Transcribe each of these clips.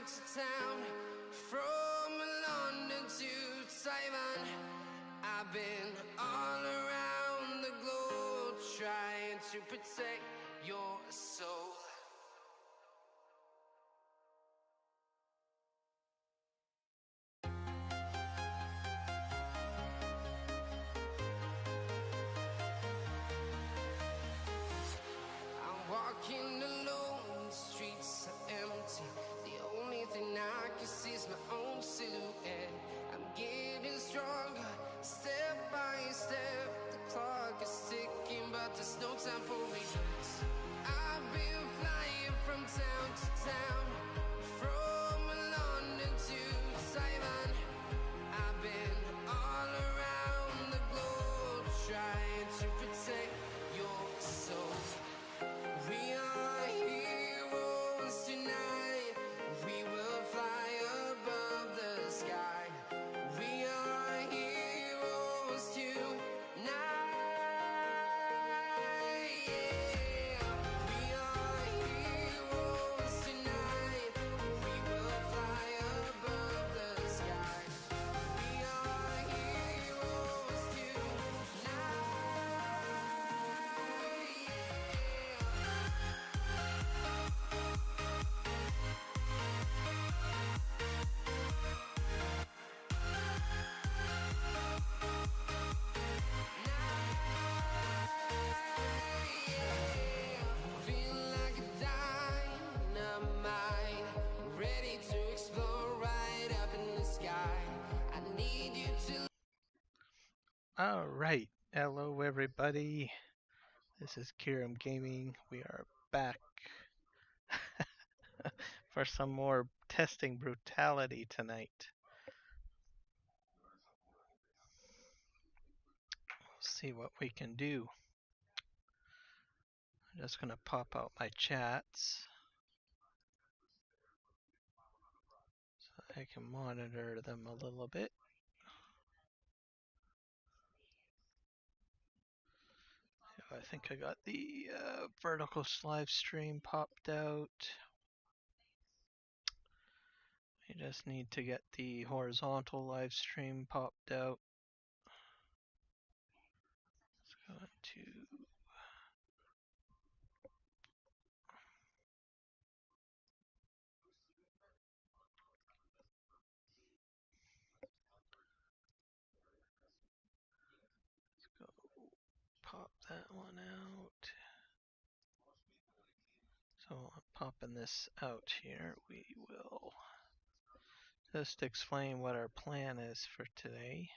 to town, from London to Taiwan. I've been all around the globe trying to protect your soul. I'm walking alone, the streets are empty. The only thing I can see is my own silhouette. I'm getting stronger, step by step. The clock is ticking, but there's no time for regrets. I've been flying from town to town, from London to Taiwan. I've been all around the globe trying to protect your soul. We are heroes tonight. We will fly above the sky. We are heroes tonight. Yeah. We are heroes tonight. We will fly above the sky. We are heroes tonight. Feel like a dynamite, ready to explode right up in the sky. I need you to. All right, hello everybody. This is Kiram Gaming. We are back for some more testing brutality tonight. See what we can do. I'm just gonna pop out my chats so I can monitor them a little bit. I think I got the vertical live stream popped out. I just need to get the horizontal live stream popped out. Let's go to go pop that one out. So popping this out here, we will just explain what our plan is for today.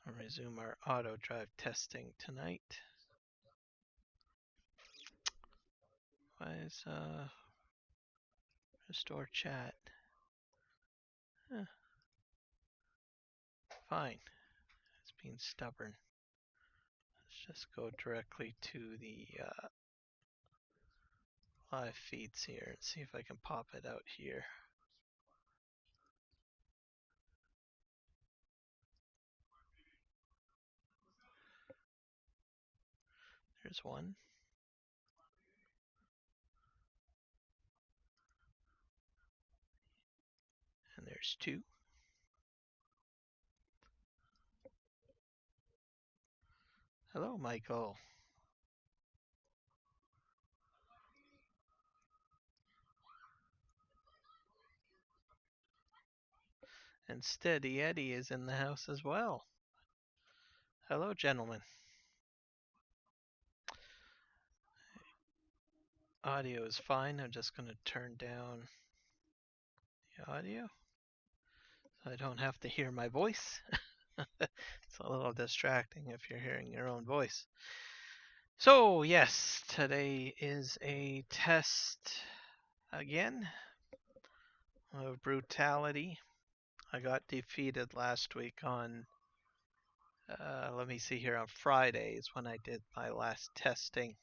I'll resume our Autodrive testing tonight. Why is restore chat? Huh. Fine. It's being stubborn. Let's just go directly to the live feeds here and see if I can pop it out here. There's one. And there's two. Hello, Michael. And Steady Eddie is in the house as well. Hello, gentlemen. Audio is fine. I'm just going to turn down the audio so I don't have to hear my voice. It's a little distracting if you're hearing your own voice. So, yes, today is a test again of brutality. I got defeated last week on, let me see here, on Fridays when I did my last testing.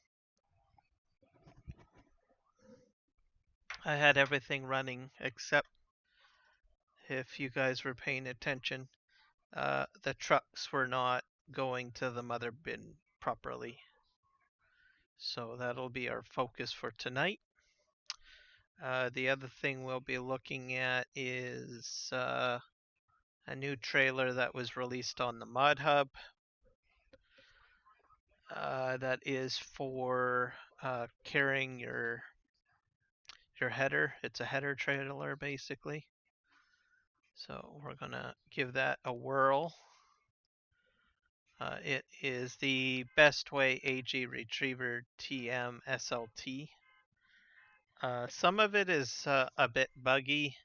I had everything running except, if you guys were paying attention, the trucks were not going to the mother bin properly. So that'll be our focus for tonight. The other thing we'll be looking at is a new trailer that was released on the Mod Hub. That is for carrying your header. It's a header trailer basically. So we're gonna give that a whirl. It is the Bestway Ag RetrieverTM SLT. Some of it is a bit buggy.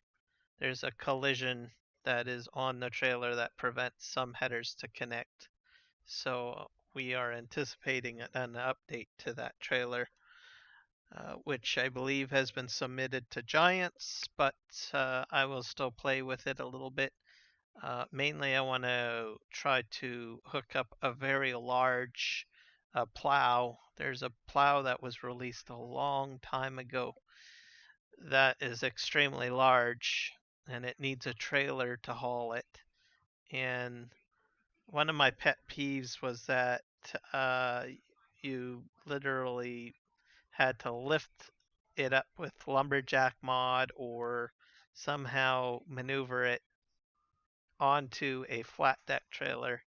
There's a collision that is on the trailer that prevents some headers to connect. So we are anticipating an update to that trailer, which I believe has been submitted to Giants, but I will still play with it a little bit. Mainly, I want to try to hook up a very large plow. There's a plow that was released a long time ago that is extremely large, and it needs a trailer to haul it. And one of my pet peeves was that you literally had to lift it up with lumberjack mod or somehow maneuver it onto a flat deck trailer,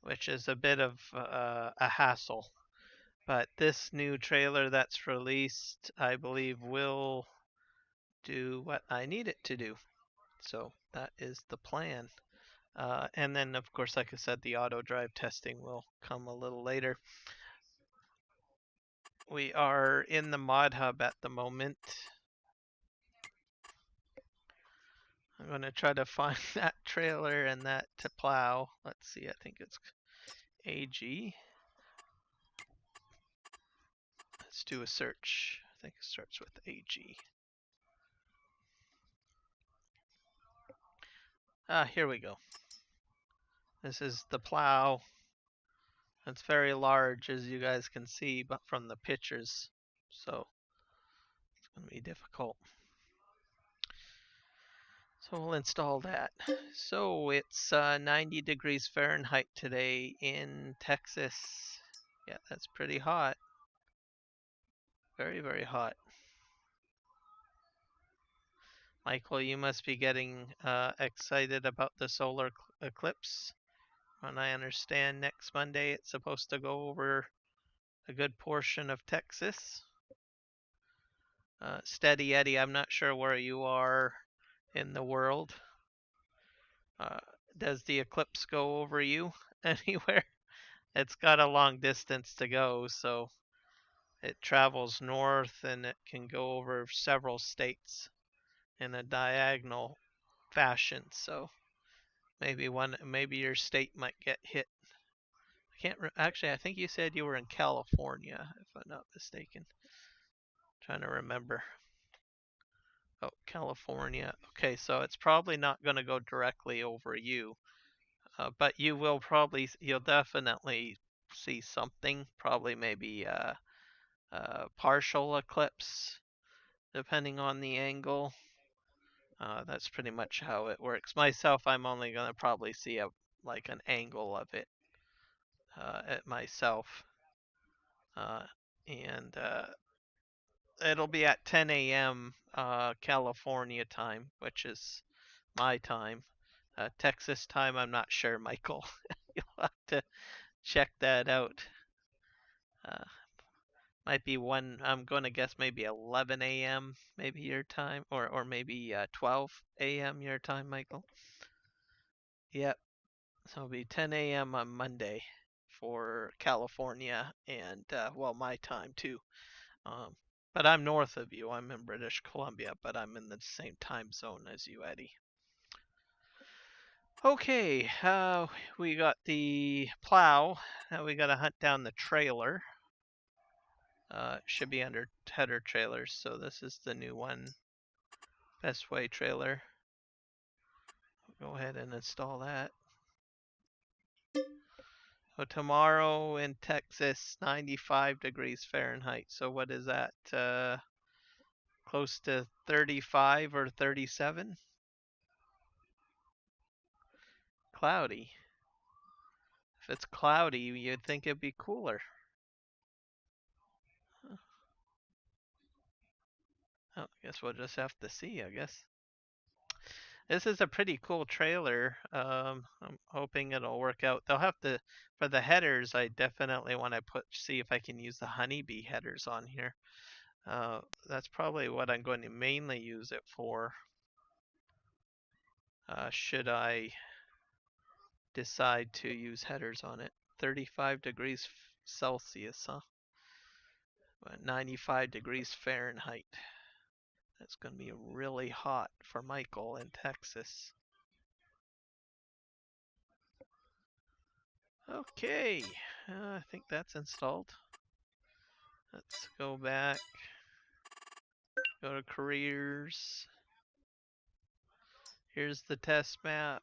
which is a bit of a hassle. But this new trailer that's released, I believe, will do what I need it to do. So that is the plan. And then, of course, like I said, the auto drive testing will come a little later. We are in the mod hub at the moment. I'm going to try to find that trailer and that to plow. Let's see, I think it's AG. Let's do a search. I think it starts with AG. Here we go. This is the plow. It's very large, as you guys can see, but from the pictures, so it's going to be difficult. So we'll install that. So it's 90 degrees Fahrenheit today in Texas. Yeah, that's pretty hot. Very, very hot. Michael, you must be getting excited about the solar eclipse. And I understand next Monday it's supposed to go over a good portion of Texas. Steady Eddie, I'm not sure where you are in the world. Does the eclipse go over you anywhere? It's got a long distance to go, so it travels north and it can go over several states in a diagonal fashion. So maybe your state might get hit. I can't actually. I think you said you were in California, if I'm not mistaken. Trying to remember. Oh, California. Okay, so it's probably not going to go directly over you, but you'll definitely see something. Probably maybe partial eclipse, depending on the angle. That's pretty much how it works. Myself, I'm only going to probably see like an angle of it at myself. And it'll be at 10 a.m. California time, which is my time. Texas time, I'm not sure, Michael. You'll have to check that out. Might be one. I'm going to guess maybe 11 a.m. maybe your time, or maybe 12 a.m. your time, Michael. Yep. So it'll be 10 a.m. on Monday for California, and well, my time too. But I'm north of you. I'm in British Columbia, but I'm in the same time zone as you, Eddie. Okay, we got the plow. Now we got to hunt down the trailer. Should be under header trailers, so this is the new one. Bestway trailer. Go ahead and install that. So tomorrow in Texas, 95 degrees Fahrenheit. So what is that? Close to 35 or 37? Cloudy. If it's cloudy, you'd think it'd be cooler. Oh, I guess we'll just have to see, I guess. This is a pretty cool trailer. I'm hoping it'll work out. They'll have to, for the headers, I definitely want to see if I can use the honeybee headers on here. That's probably what I'm going to mainly use it for. Should I decide to use headers on it. 35 degrees Celsius, huh? 95 degrees Fahrenheit. That's going to be really hot for Michael in Texas. Okay, I think that's installed. Let's go back. Go to careers. Here's the test map.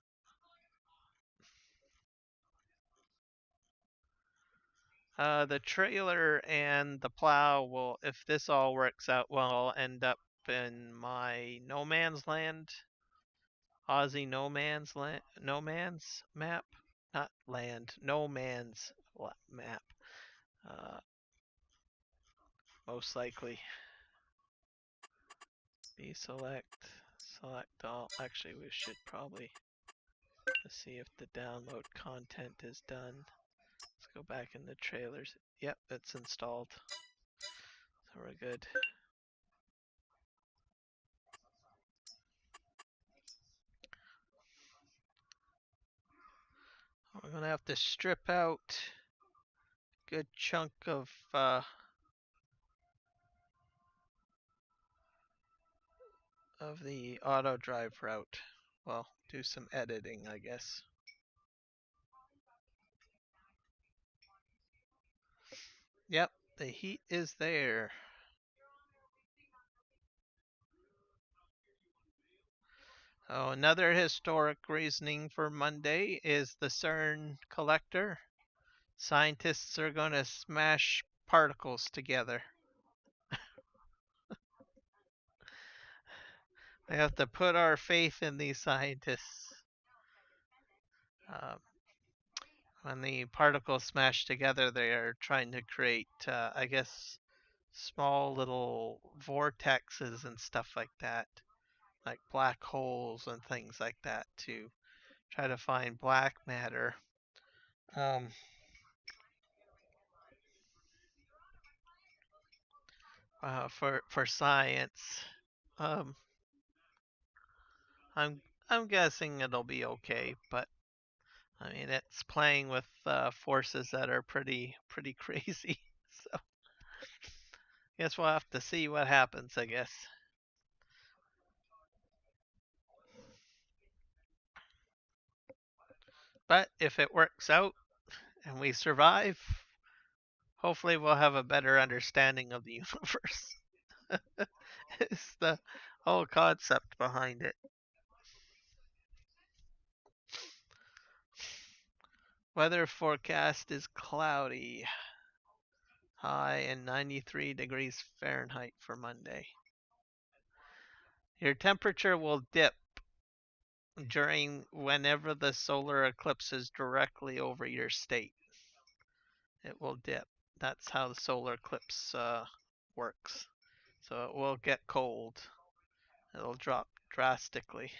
The trailer and the plow will, if this all works out well, end up in my no man's land, Aussie no man's map, not land, no man's map, uh, most likely. Select all. Actually, we should probably see if the download content is done. Let's go back in the trailers. Yep, it's installed. So we're good. We're gonna have to strip out a good chunk of the Autodrive route. Well, do some editing, I guess. Yep, the heat is there. Oh, another historic reasoning for Monday is the CERN collector. Scientists are going to smash particles together. We have to put our faith in these scientists. When the particles smash together, they are trying to create, I guess, small little vortexes and stuff like that, like black holes and things like that, to try to find black matter. For science. I'm guessing it'll be okay, but I mean it's playing with forces that are pretty crazy. So guess we'll have to see what happens, I guess. But if it works out and we survive, hopefully we'll have a better understanding of the universe. It's the whole concept behind it. Weather forecast is cloudy. High and 93 degrees Fahrenheit for Monday. Your temperature will dip during whenever the solar eclipse is directly over your state. It will dip. That's how the solar eclipse works. So it will get cold. It'll drop drastically.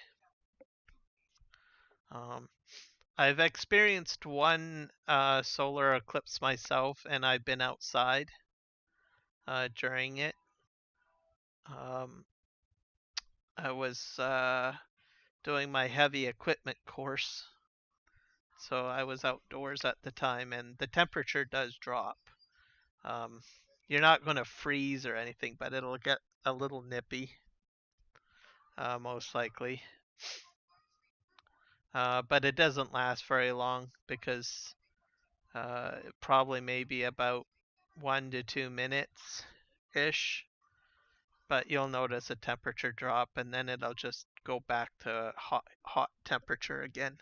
I've experienced one solar eclipse myself, and I've been outside during it. I was doing my heavy equipment course, so I was outdoors at the time, and the temperature does drop. You're not going to freeze or anything, but it'll get a little nippy, most likely. But it doesn't last very long because probably maybe about 1 to 2 minutes ish. But you'll notice a temperature drop, and then it'll just go back to hot temperature again.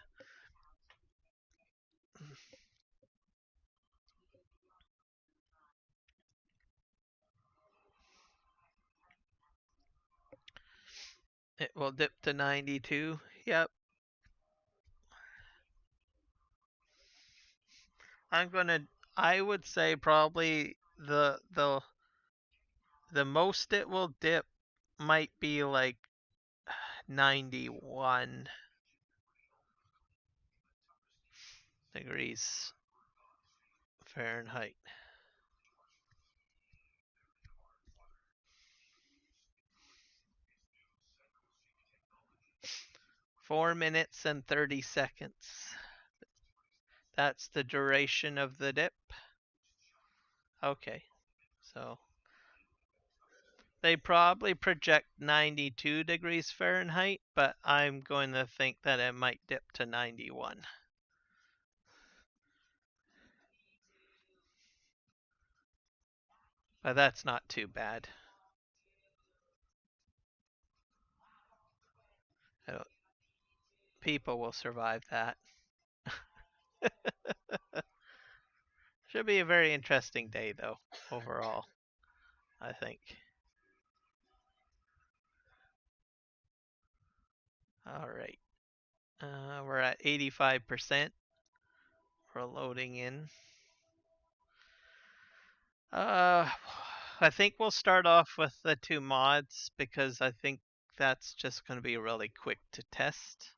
It will dip to 92. Yep. I would say probably the most it will dip might be like 91 degrees Fahrenheit. Four minutes and 30 seconds. That's the duration of the dip. Okay, so they probably project 92 degrees Fahrenheit, but I'm going to think that it might dip to 91. But that's not too bad. People will survive that. Should be a very interesting day, though, overall, I think. All right. We're at 85%. We're loading in. I think we'll start off with the two mods because I think that's just going to be really quick to test.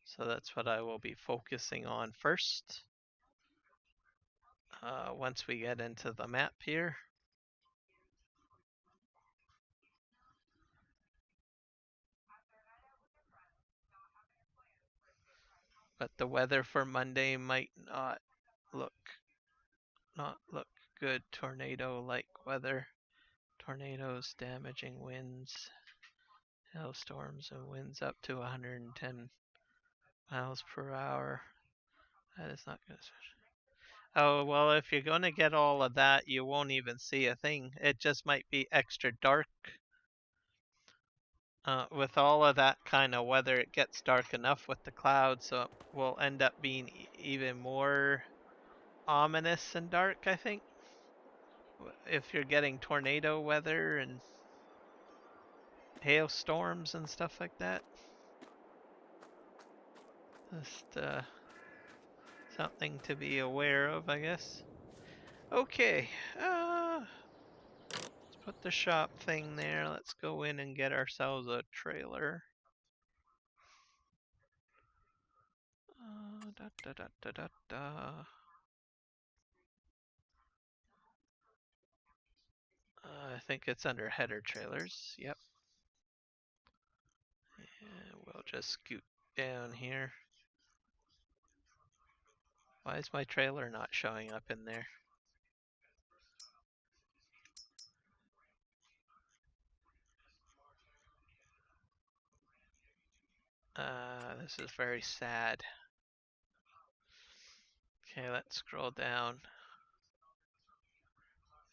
So that's what I will be focusing on first. Once we get into the map here. But the weather for Monday might not look good. Tornado-like weather. Tornadoes, damaging winds, hailstorms, and winds up to 110 miles per hour. That is not good. Oh, well, if you're going to get all of that, you won't even see a thing. It just might be extra dark. With all of that kind of weather, it gets dark enough with the clouds, so it will end up being even more ominous and dark, I think. If you're getting tornado weather and hailstorms and stuff like that. Just something to be aware of, I guess. Okay, let's put the shop thing there. Let's go in and get ourselves a trailer. I think it's under header trailers. Yep. And we'll just scoot down here. Why is my trailer not showing up in there? This is very sad. Okay, let's scroll down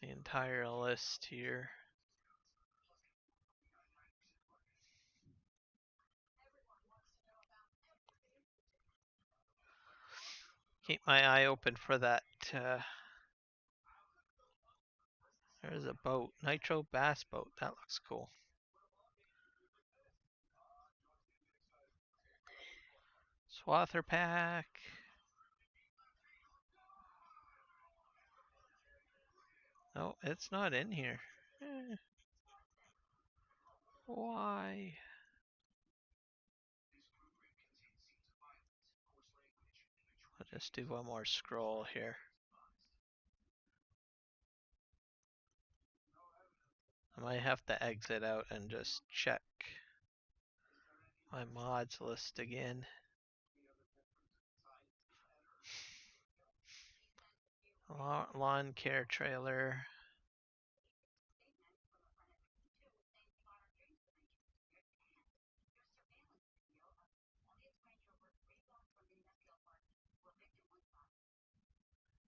the entire list here. Keep my eye open for that. There's a boat, Nitro Bass boat. That looks cool. Swather pack. No, it's not in here. Why? I'll just do one more scroll here. I might have to exit out and just check my mods list again. Lawn care trailer.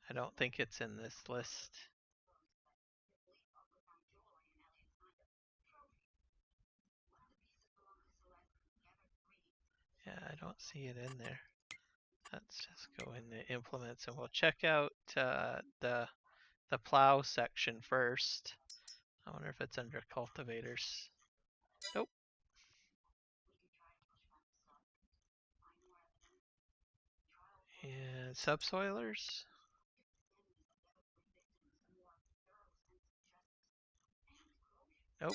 I don't think it's in this list. Yeah, I don't see it in there. Let's just go in the implements and we'll check out the plow section first. I wonder if it's under cultivators. Nope. And subsoilers. Nope.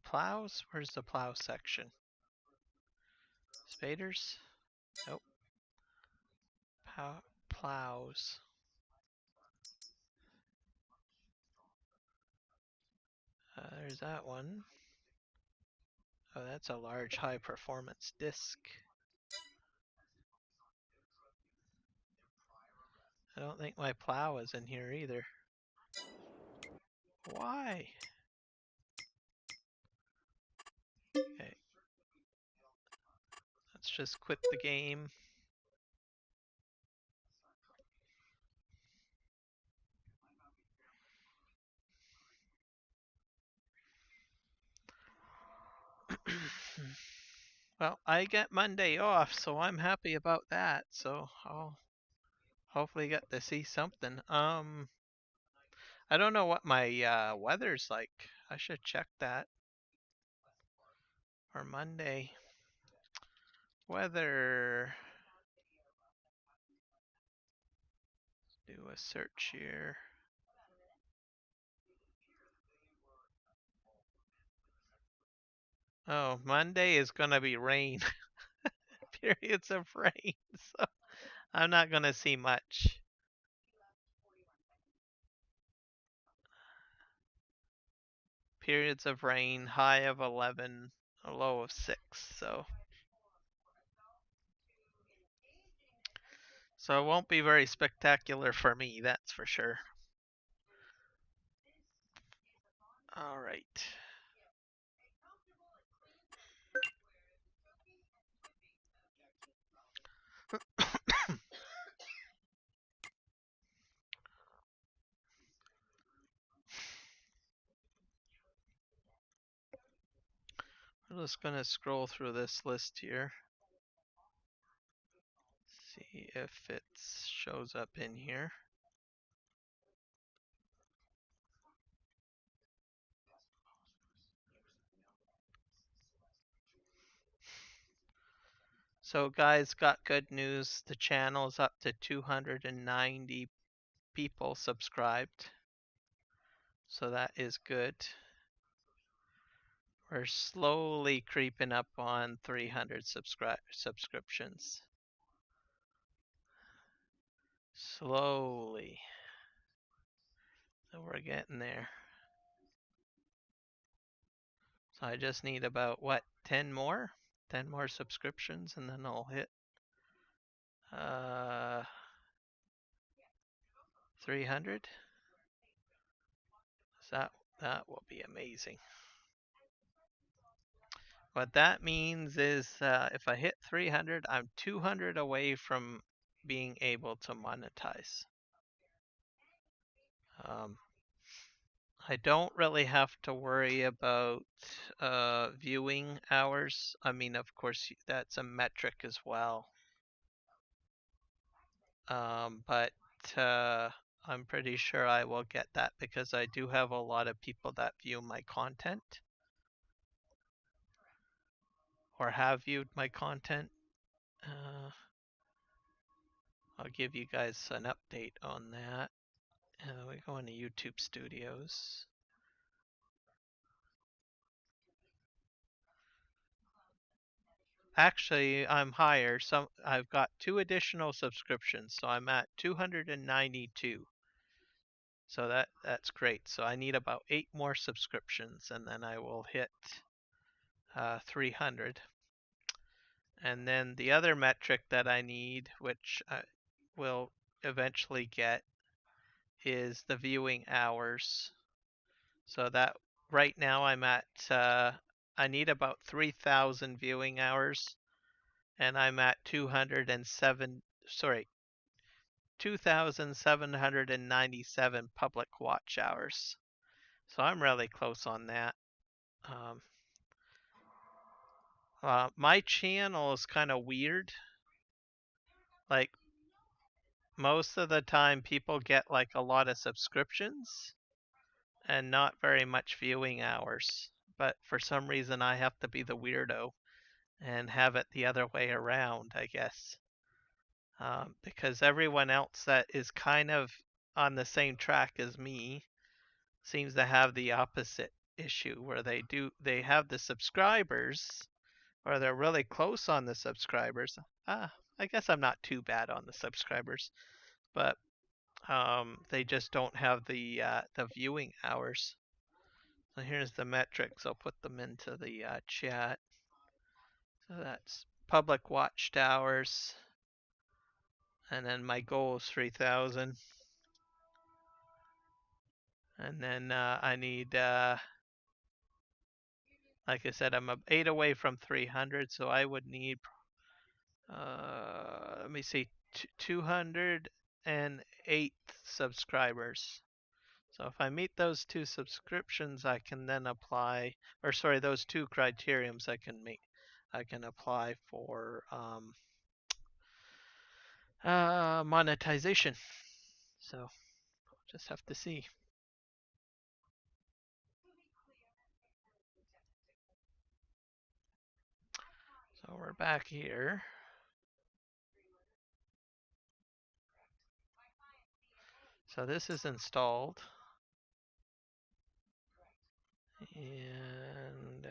plows? Where's the plow section? Spaders? Nope. Plows. There's that one. Oh, that's a large high performance disc. I don't think my plow is in here either. Why? Okay. Let's just quit the game. Well, I get Monday off, so I'm happy about that. So I'll hopefully get to see something. I don't know what my weather's like. I should check that for Monday. Weather. Do a search here. Oh, Monday is gonna be rain. Periods of rain. So I'm not gonna see much. Periods of rain, high of 11, a low of 6. So it won't be very spectacular for me, that's for sure. All right. I'm just gonna scroll through this list here. See if it shows up in here. So guys, got good news. The channel's up to 290 people subscribed. So that is good. We're slowly creeping up on 300 subscriptions. Slowly. So we're getting there. So I just need about, what, 10 more? 10 more subscriptions and then I'll hit 300. So that will be amazing. What that means is if I hit 300, I'm 200 away from being able to monetize. I don't really have to worry about viewing hours. I mean, of course, that's a metric as well. But I'm pretty sure I will get that because I do have a lot of people that view my content or have viewed my content. I'll give you guys an update on that. We go into YouTube Studios. Actually, I'm higher. I've got 2 additional subscriptions, so I'm at 292. So that's great. So I need about 8 more subscriptions, and then I will hit 300. And then the other metric that I need, which I will eventually get, is the viewing hours. So that right now I'm at, I need about 3,000 viewing hours, and I'm at 2,797 public watch hours. So I'm really close on that. My channel is kind of weird. Like, most of the time people get like a lot of subscriptions and not very much viewing hours. But for some reason I have to be the weirdo and have it the other way around, I guess. Because everyone else that is kind of on the same track as me seems to have the opposite issue where they have the subscribers, or they're really close on the subscribers. I guess I'm not too bad on the subscribers, but they just don't have the viewing hours. So here's the metrics. I'll put them into the chat. So that's public watched hours, and then my goal is 3,000. And then I need, like I said, I'm 8 away from 300, so I would need, let me see, 208 subscribers. So if I meet those two subscriptions, I can then apply, or sorry, those two criteriums I can meet. I can apply for monetization. So just have to see. So we're back here. So this is installed. And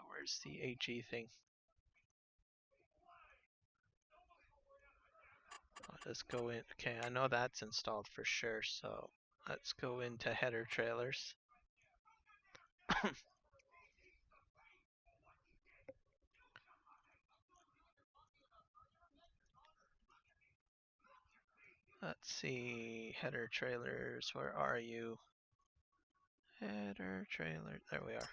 where's the AG thing? I'll just go in. Okay, I know that's installed for sure. So let's go into header trailers. Let's see, header trailers, where are you? Header trailer, there we are.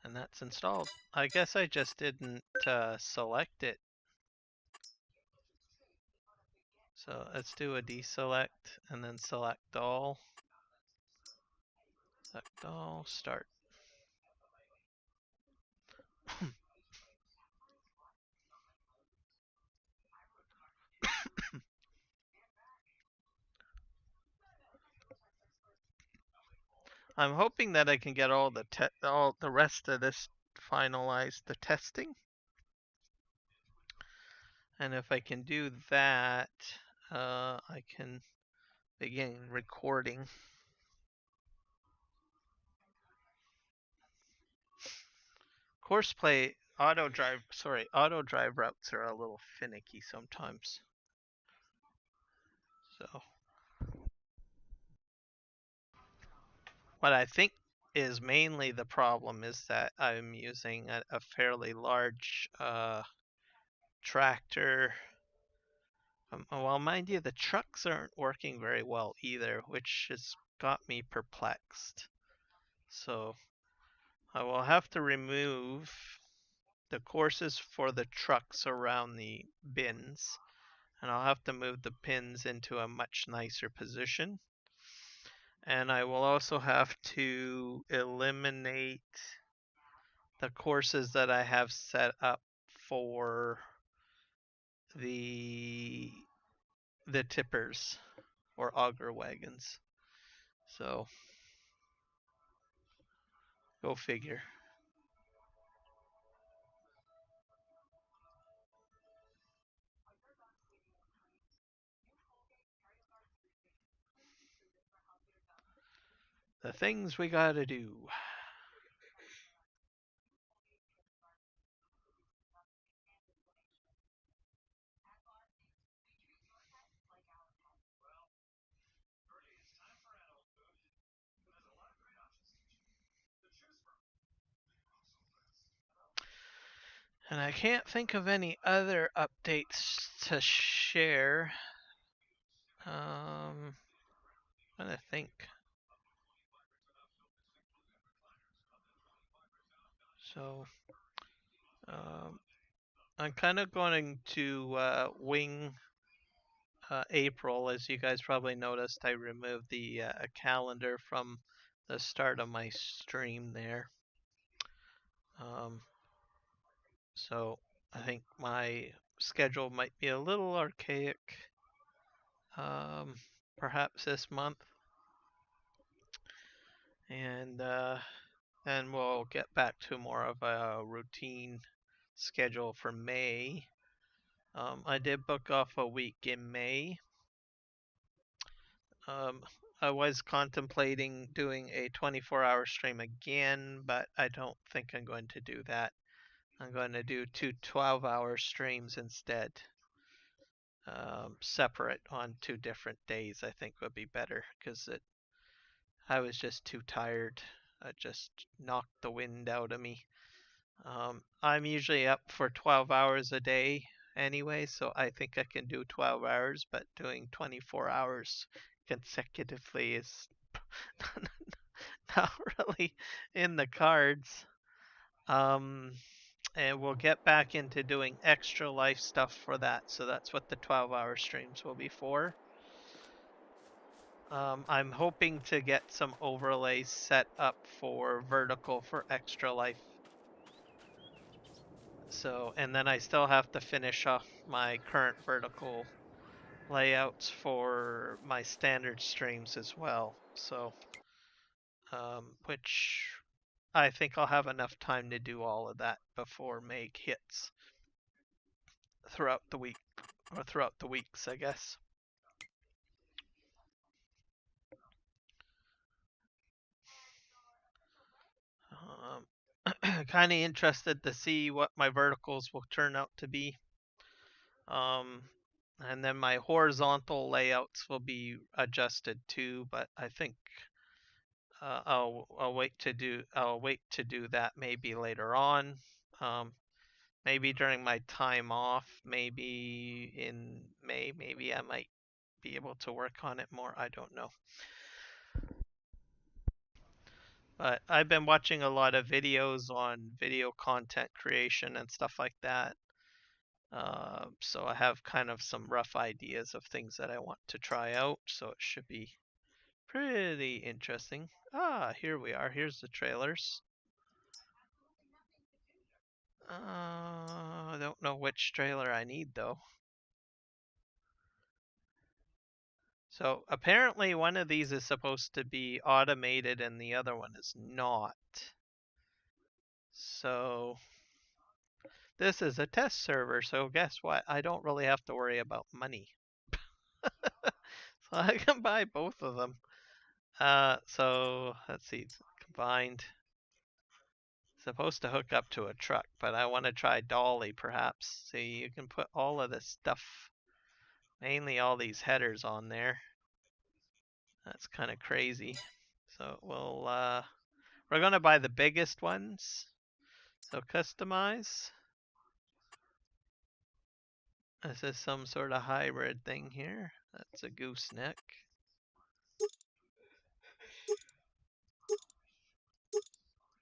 And that's installed. I guess I just didn't select it. So let's do a deselect and then select all. Select all, start. I'm hoping that I can get all the rest of this finalized, the testing. And if I can do that, I can begin recording. Courseplay Autodrive routes are a little finicky sometimes. So what I think is mainly the problem is that I'm using a fairly large tractor. Well, mind you, the trucks aren't working very well either, which has got me perplexed. So I will have to remove the courses for the trucks around the bins, and I'll have to move the pins into a much nicer position. And I will also have to eliminate the courses that I have set up for the tippers or auger wagons. So go figure. The things we gotta do. And I can't think of any other updates to share. I'm trying to think. So I'm kind of going to wing April. As you guys probably noticed, I removed the calendar from the start of my stream there. So I think my schedule might be a little archaic, perhaps this month. And then we'll get back to more of a routine schedule for May. I did book off a week in May. I was contemplating doing a 24-hour stream again, but I don't think I'm going to do that. I'm going to do two 12-hour streams instead. Separate on 2 different days, I think would be better, because I was just too tired. It just knocked the wind out of me. I'm usually up for 12 hours a day anyway, so I think I can do 12 hours, but doing 24 hours consecutively is not really in the cards. And we'll get back into doing extra life stuff for that, so that's what the 12-hour streams will be for. I'm hoping to get some overlays set up for vertical for extra life. So, and then I still have to finish off my current vertical layouts for my standard streams as well. So, which I think I'll have enough time to do all of that before Meg hits throughout the week, or throughout the weeks, I guess. Kind of interested to see what my verticals will turn out to be. And then my horizontal layouts will be adjusted too, but I think I'll wait to do that maybe later on. Maybe during my time off, maybe in May, maybe I might be able to work on it more. I don't know. But I've been watching a lot of videos on video content creation and stuff like that. So I have kind of some rough ideas of things that I want to try out. So it should be pretty interesting. Ah, here we are. Here's the trailers. I don't know which trailer I need though. So apparently one of these is supposed to be automated and the other one is not. So this is a test server, so guess what? I don't really have to worry about money. So I can buy both of them. So let's see, it's combined. Supposed to hook up to a truck, but I want to try dolly perhaps. See, you can put all of this stuff, mainly all these headers on there. That's kind of crazy. So we're gonna buy the biggest ones. So customize. This is some sort of hybrid thing here. That's a gooseneck.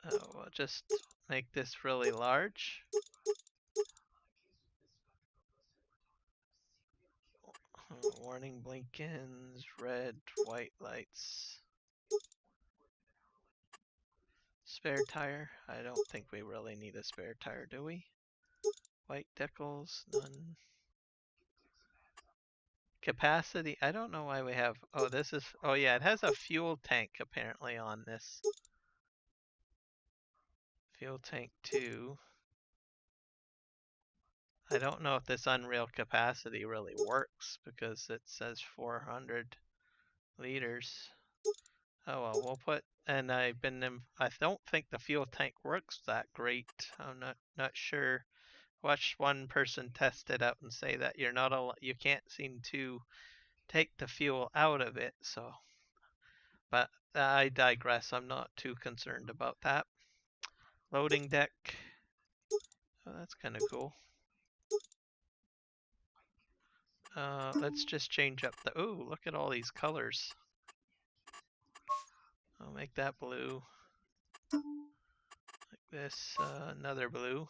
We'll just make this really large. Warning blinkins, red, white lights. Spare tire. I don't think we really need a spare tire, do we? White decals, none. Capacity, I don't know why we have, oh this is, oh yeah, it has a fuel tank apparently on this. Fuel tank 2. I don't know if this unreal capacity really works because it says 400 liters. Oh well, we'll put, and I don't think the fuel tank works that great. I'm not sure. Watched one person test it out and say that you can't seem to take the fuel out of it. So, but I digress. I'm not too concerned about that. Loading deck. Oh, that's kind of cool. Let's just change up the. Ooh, look at all these colors. I'll make that blue. Like this, another blue.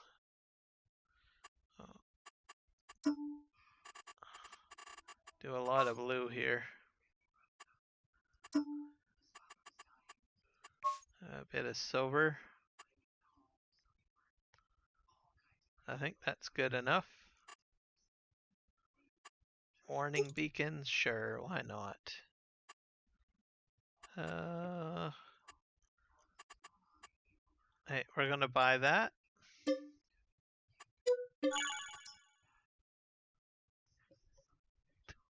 Do a lot of blue here. A bit of silver. I think that's good enough. Warning beacons, sure, why not? Hey, we're gonna buy that.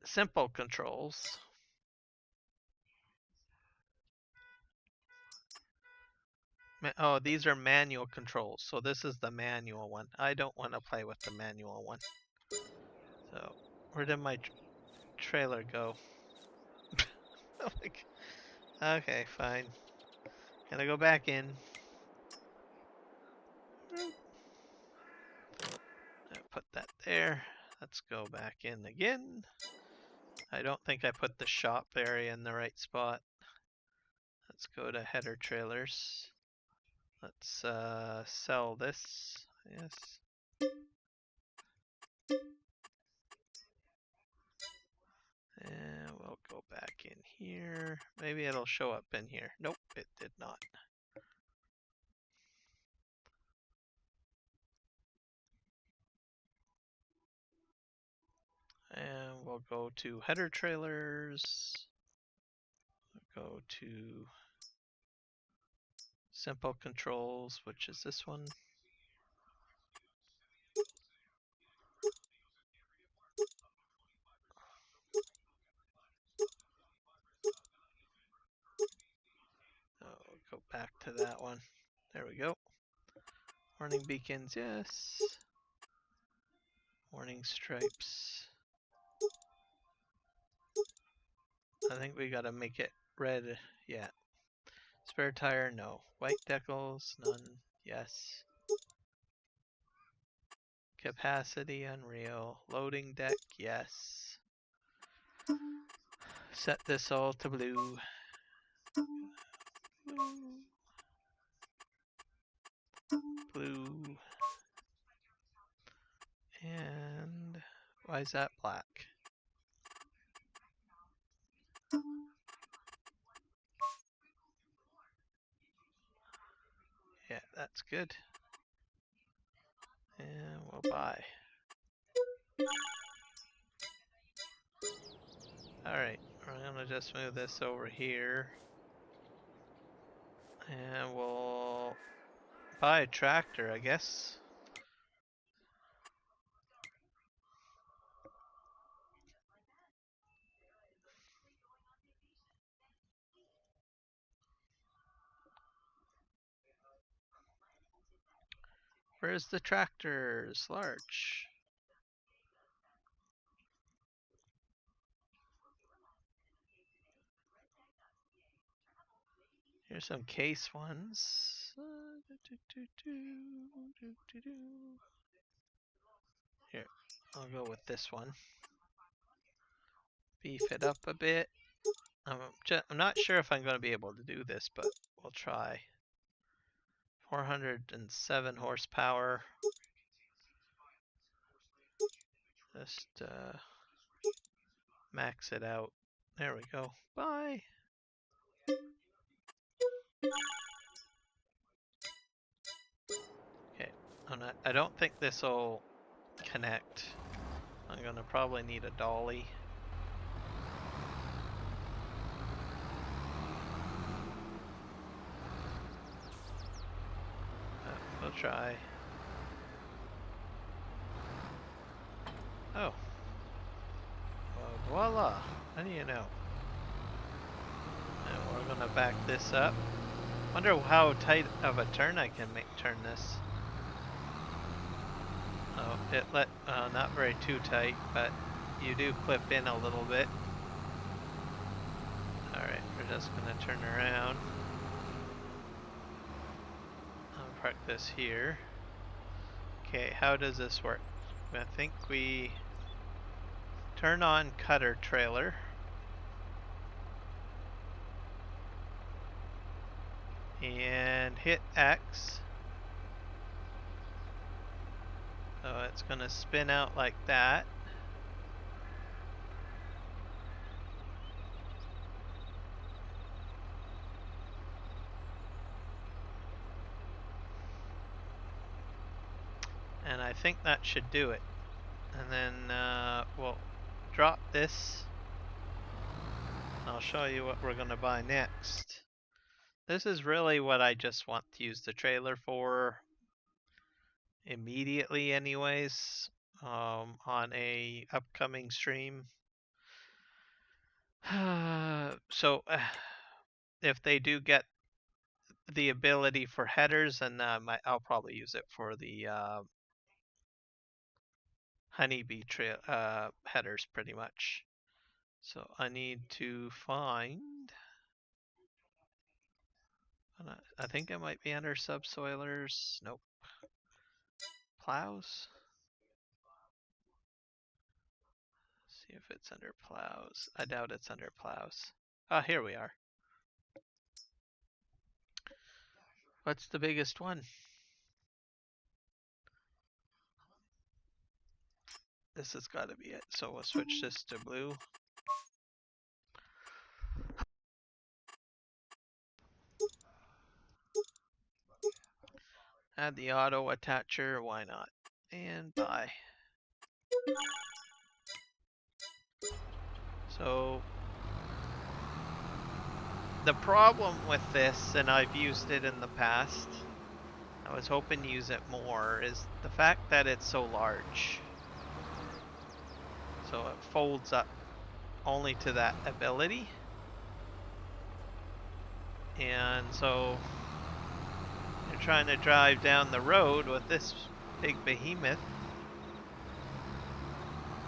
Simple controls. Oh, these are manual controls. So this is the manual one. I don't want to play with the manual one. So where did my trailer go? Okay, fine. Gonna go back in. Put that there. Let's go back in again. I don't think I put the shop area in the right spot. Let's go to header trailers. Let's sell this. Yes. And we'll go back in here. Maybe it'll show up in here. Nope, it did not. And we'll go to header trailers. Go to simple controls, which is this one. Oh, go back to that one. There we go. Warning beacons, yes. Warning stripes. I think we gotta make it red. Yeah. Spare tire, no. White decals, none. Yes. Capacity, unreal. Loading deck, yes. Set this all to blue. Blue. And why is that black? Yeah, that's good. And we'll buy. Alright, we're gonna just move this over here. And we'll buy a tractor, I guess. Where's the tractors? Large. Here's some case ones. Here, I'll go with this one. Beef it up a bit. I'm not sure if I'm going to be able to do this, but we'll try. 407 horsepower. Just max it out. There we go. Bye. Okay, I don't think this will connect. I'm gonna probably need a dolly. We'll try. Oh. Well, voila. How do you know? And we're gonna back this up. Wonder how tight of a turn I can turn this. Oh, it not very too tight, but you do clip in a little bit. Alright, we're just gonna turn around. I'll park this here. Okay, how does this work? I think we turn on cutter trailer. And hit X. So it's gonna spin out like that. And I think that should do it. And then we'll drop this. I'll show you what we're gonna buy next. This is really what I just want to use the trailer for immediately anyways, on a upcoming stream. So if they do get the ability for headers, and I'll probably use it for the honeybee trail headers pretty much. So I need to find. I think it might be under subsoilers. Nope. Plows. See if it's under plows. I doubt it's under plows. Ah, here we are. What's the biggest one? This has got to be it. So we'll switch this to blue. Add the auto attacher, why not? And buy. So the problem with this, and I've used it in the past, I was hoping to use it more, is the fact that it's so large. So it folds up only to that ability. And so you're trying to drive down the road with this big behemoth,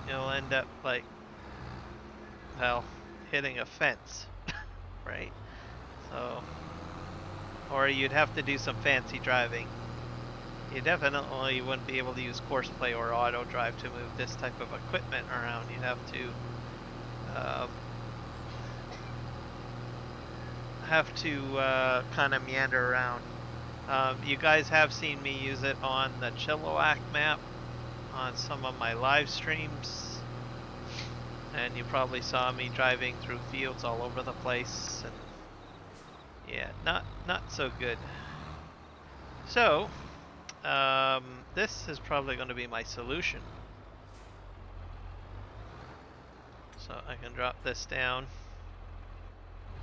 you'll end up like, well, hitting a fence, right? So, or you'd have to do some fancy driving. You definitely wouldn't be able to use Courseplay or Autodrive to move this type of equipment around. You'd have to kind of meander around. You guys have seen me use it on the Chilliwack map on some of my live streams, and you probably saw me driving through fields all over the place, and yeah, not so good. So this is probably going to be my solution. So I can drop this down,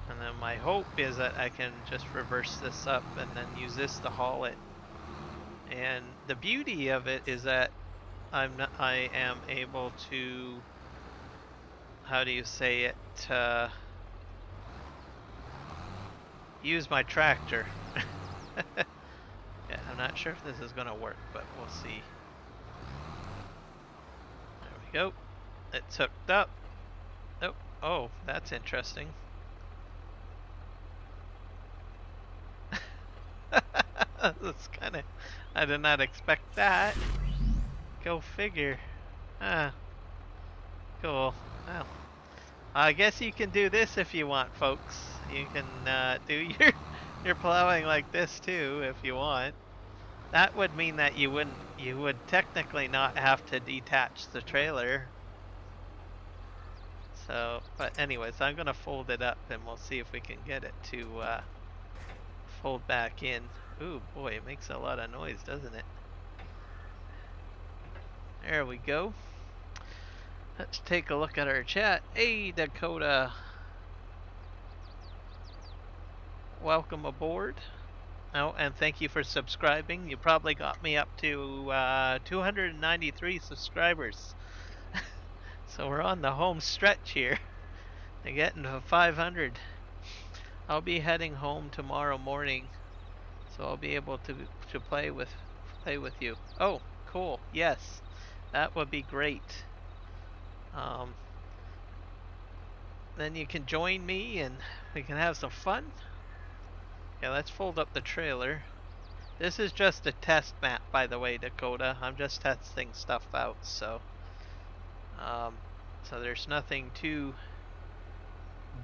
and then my hope is that I can just reverse this up and then use this to haul it. And the beauty of it is that I am able to, how do you say it, use my tractor. Yeah, I'm not sure if this is going to work, but we'll see. There we go. It's hooked up. Oh, oh, that's interesting. That's kind of, I did not expect that. Go figure. Ah, cool. Well, I guess you can do this if you want, folks. You can do your plowing like this too if you want. That would mean that you would technically not have to detach the trailer. So, but anyways, I'm gonna fold it up and we'll see if we can get it to fold back in. Ooh boy, it makes a lot of noise, doesn't it? There we go. Let's take a look at our chat. Hey Dakota, welcome aboard. Oh, and thank you for subscribing. You probably got me up to 293 subscribers. So we're on the home stretch here. They're getting to 500. I'll be heading home tomorrow morning, so I'll be able to play with you. Oh, cool. Yes, that would be great. Then you can join me and we can have some fun. Yeah, let's fold up the trailer. This is just a test map, by the way, Dakota. I'm just testing stuff out, so so there's nothing too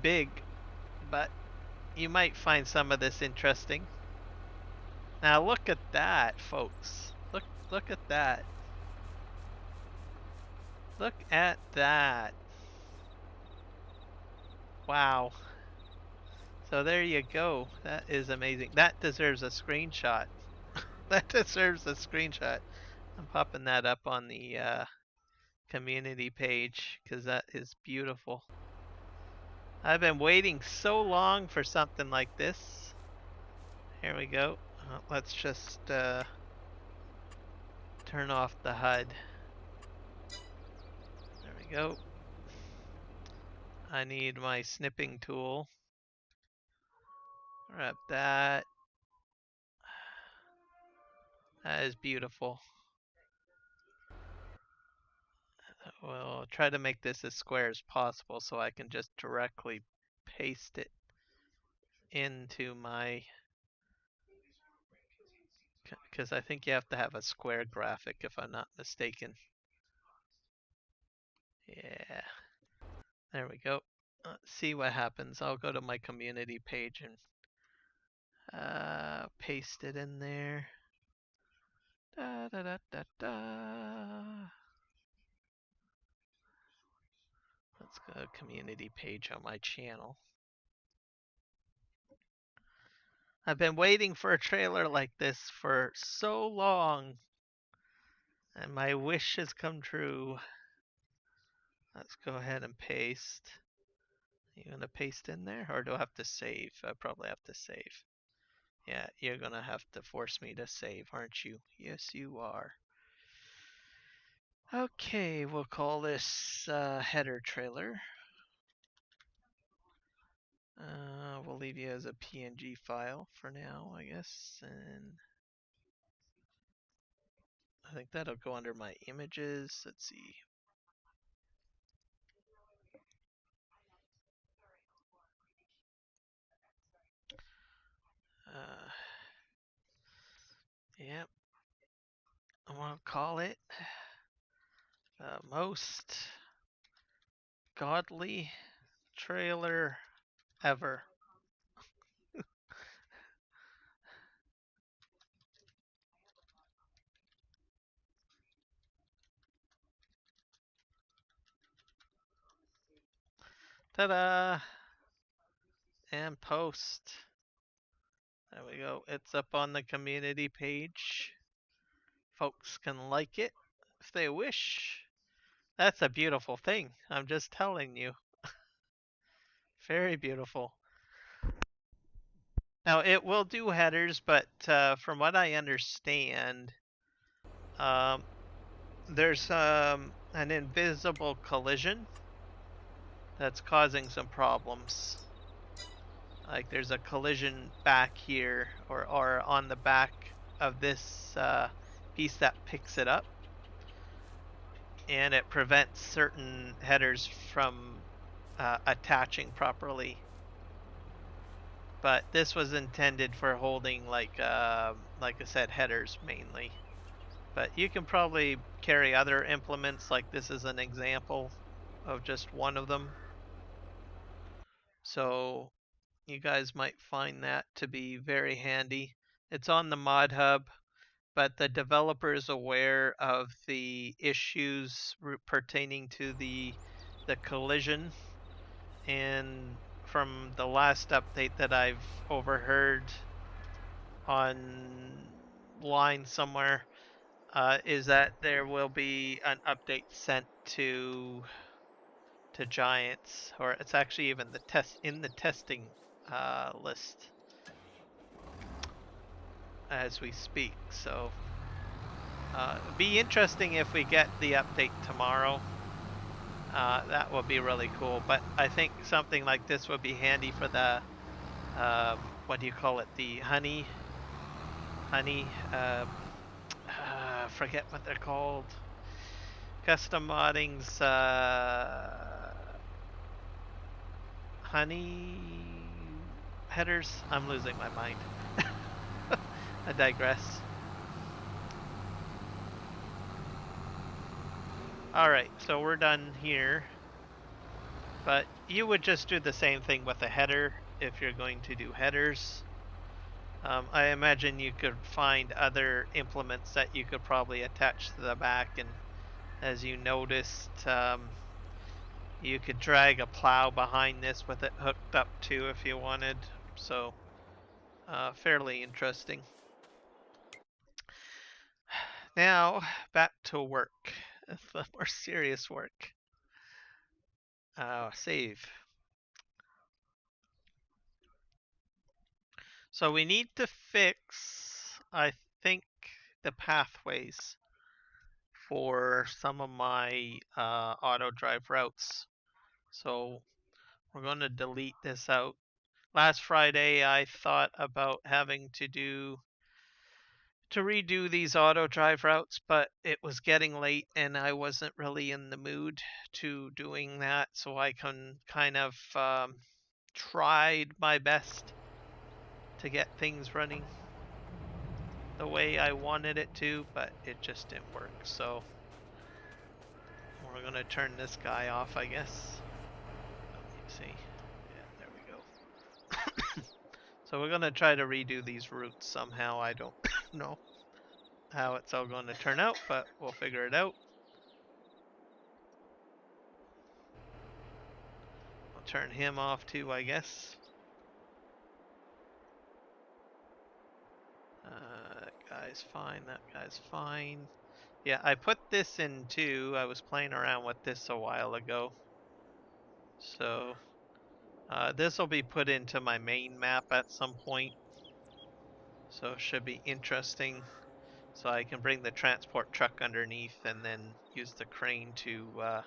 big, but you might find some of this interesting. Now look at that, folks. Look at that. Look at that. Wow. So there you go. That is amazing. That deserves a screenshot. That deserves a screenshot. I'm popping that up on the community page because that is beautiful. I've been waiting so long for something like this. Here we go. Let's just turn off the HUD. There we go. I need my snipping tool. Grab that. That is beautiful. We'll try to make this as square as possible so I can just directly paste it into my, because I think you have to have a square graphic if I'm not mistaken. Yeah, there we go. Let's see what happens. I'll go to my community page and paste it in there. Da, da, da, da, da. Let's go to community page on my channel. I've been waiting for a trailer like this for so long, and my wish has come true. Let's go ahead and paste. You gonna paste in there, or do I have to save? I probably have to save. Yeah, you're gonna have to force me to save, aren't you? Yes, you are. Okay, we'll call this header trailer. We'll leave you as a PNG file for now, I guess, and I think that'll go under my images. Let's see. Yep. I want to call it the most godly trailer ever. Ta-da! And post. There we go. It's up on the community page. Folks can like it if they wish. That's a beautiful thing. I'm just telling you. Very beautiful. Now it will do headers, but from what I understand, there's an invisible collision that's causing some problems. Like there's a collision back here, or on the back of this piece that picks it up, and it prevents certain headers from attaching properly. But this was intended for holding, like I said, headers mainly. But you can probably carry other implements, like this is an example of just one of them. So you guys might find that to be very handy. It's on the mod hub, but the developer is aware of the issues pertaining to the collision, and from the last update that I've overheard online somewhere, is that there will be an update sent to Giants, or it's actually even in the testing list as we speak. So it'd be interesting if we get the update tomorrow. That would be really cool. But I think something like this would be handy for the what do you call it? The honey. Forget what they're called. Custom modding's honey headers. I'm losing my mind. I digress. Alright, so we're done here. But you would just do the same thing with a header if you're going to do headers. I imagine you could find other implements that you could probably attach to the back, and as you noticed, you could drag a plow behind this with it hooked up too if you wanted. So fairly interesting. Now back to work, the more serious work. Save. So we need to fix, I think, the pathways for some of my auto drive routes. So we're going to delete this out. Last Friday I thought about having to do to redo these auto drive routes, but it was getting late and I wasn't really in the mood to doing that, so I can kind of tried my best to get things running the way I wanted it to, but it just didn't work. So we're gonna turn this guy off, I guess. Let's see. Yeah, there we go. So we're gonna try to redo these routes somehow. I don't know how it's all going to turn out, but we'll figure it out. I'll turn him off too, I guess. That guy's fine, that guy's fine. Yeah, I put this in too. I was playing around with this a while ago. So this will be put into my main map at some point. So it should be interesting. So I can bring the transport truck underneath and then use the crane to, I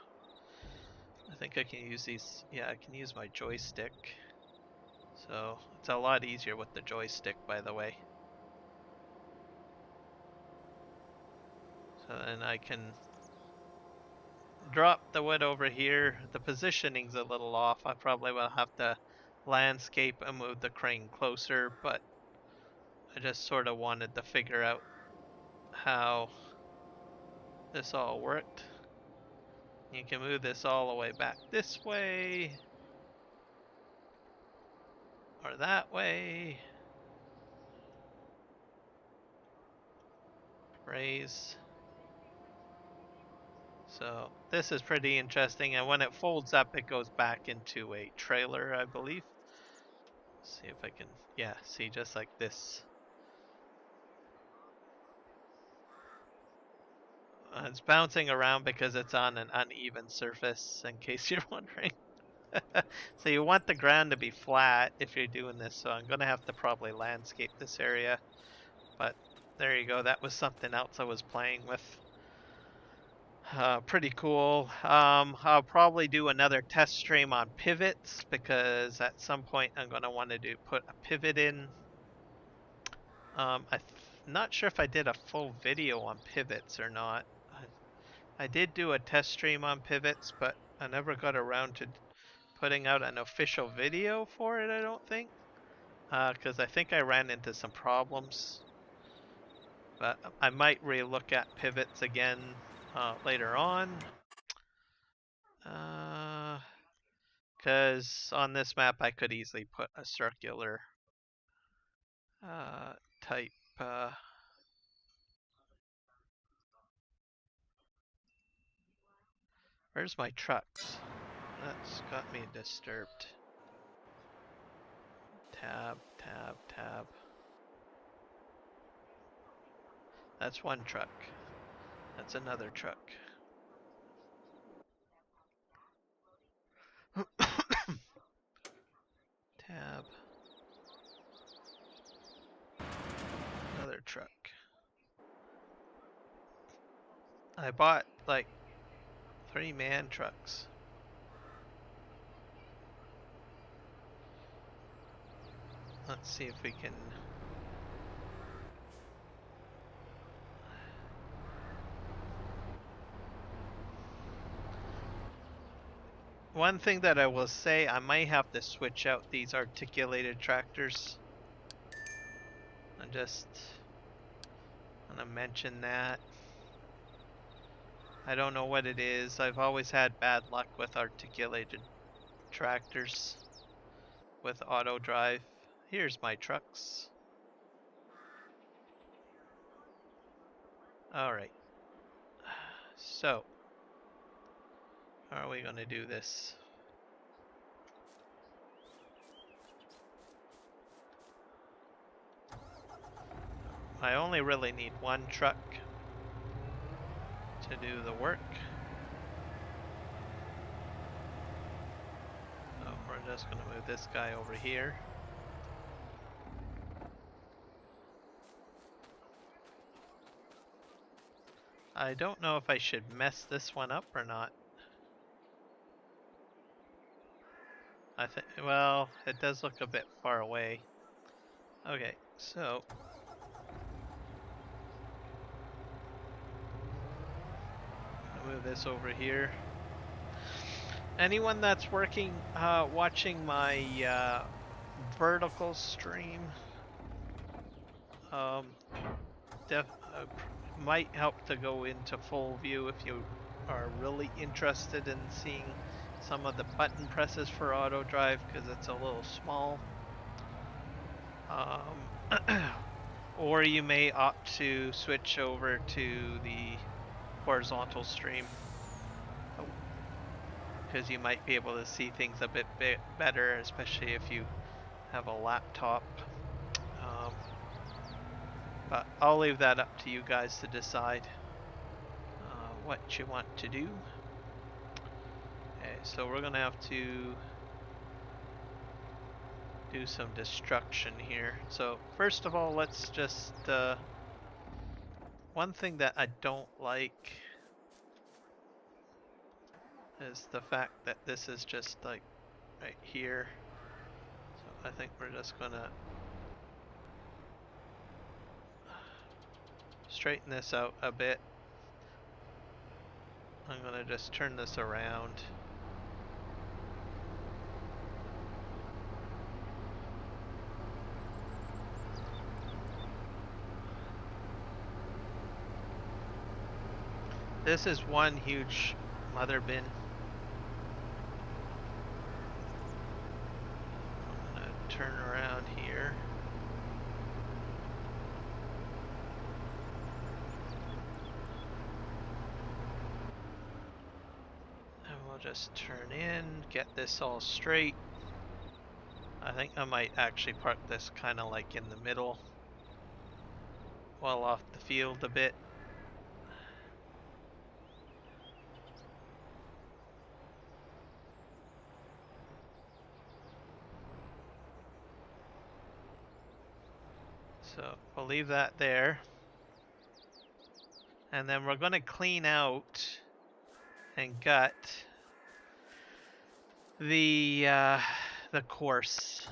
think I can use these, yeah, I can use my joystick. So it's a lot easier with the joystick, by the way. So then I can drop the wood over here. The positioning's a little off. I probably will have to landscape and move the crane closer, but I just sort of wanted to figure out how this all worked. You can move this all the way back this way, or that way. Raise. So this is pretty interesting, and when it folds up, it goes back into a trailer, I believe. Let's see if I can, yeah, see, just like this. It's bouncing around because it's on an uneven surface, in case you're wondering. So you want the ground to be flat if you're doing this, so I'm going to have to probably landscape this area. But there you go, that was something else I was playing with. Pretty cool. I'll probably do another test stream on pivots, because at some point I'm going to want to put a pivot in. I'm not sure if I did a full video on pivots or not. I did do a test stream on pivots, but I never got around to putting out an official video for it, I don't think. Because I think I ran into some problems. But I might re-look at pivots again later on. Because on this map I could easily put a circular type. Where's my trucks? That's got me disturbed. Tab, tab, tab. That's one truck. That's another truck. Tab. Another truck. I bought like 3-man trucks. Let's see if we can. One thing that I will say, I might have to switch out these articulated tractors. I'm just gonna mention that. I don't know what it is. I've always had bad luck with articulated tractors with auto drive. Here's my trucks. Alright. So, how are we gonna do this? I only really need one truck to do the work. So we're just gonna move this guy over here. I don't know if I should mess this one up or not. I think, well, it does look a bit far away. Okay, so move this over here. Anyone that's watching my vertical stream, might help to go into full view if you are really interested in seeing some of the button presses for Autodrive, because it's a little small. Or you may opt to switch over to the horizontal stream, because you might be able to see things a bit better, especially if you have a laptop. But I'll leave that up to you guys to decide what you want to do. Okay, so we're gonna have to do some destruction here. So first of all, let's just one thing that I don't like is the fact that this is just like right here. So I think we're just gonna straighten this out a bit. I'm gonna just turn this around. This is one huge mother bin. I'm gonna turn around here. And we'll just turn in, get this all straight. I think I might actually park this kind of like in the middle, well off the field a bit. So we'll leave that there. And then we're going to clean out and gut the course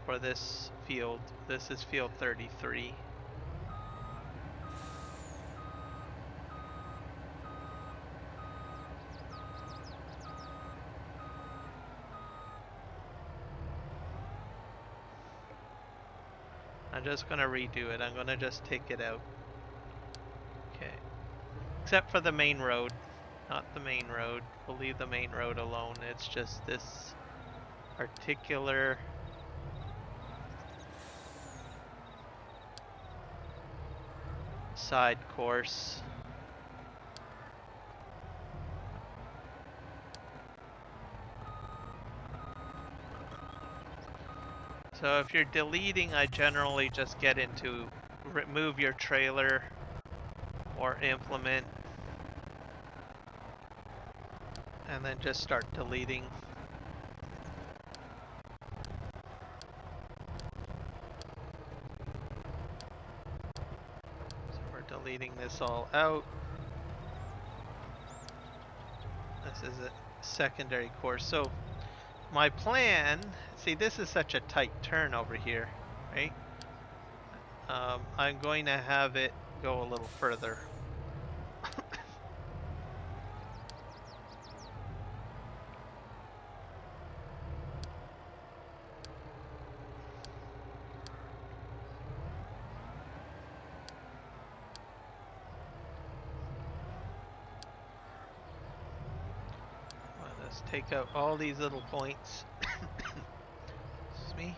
for this field. This is field 33. I'm just going to redo it. I'm going to just take it out. Okay. Except for the main road. Not the main road. We'll leave the main road alone. It's just this particular side course. So if you're deleting, I generally just get into remove your trailer or implement and then just start deleting. So we're deleting this all out. This is a secondary course. So my plan, see, this is such a tight turn over here, right? I'm going to have it go a little further. Let's take out all these little points. Excuse me.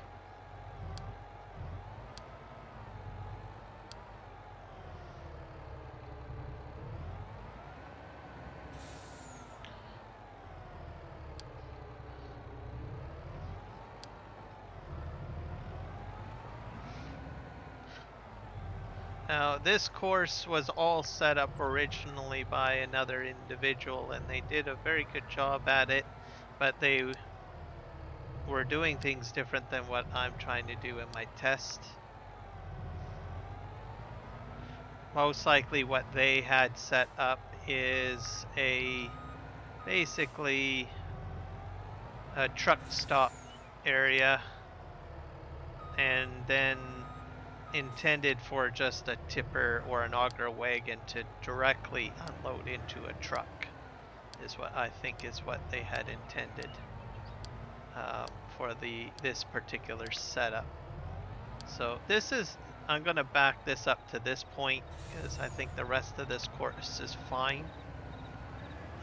Now, this course was all set up originally by another individual, and they did a very good job at it, but they were doing things different than what I'm trying to do in my test. Most likely what they had set up is basically a truck stop area, and then intended for just a tipper or an auger wagon to directly unload into a truck, is what I think is what they had intended for this particular setup. So this is, I'm going to back this up to this point because I think the rest of this course is fine.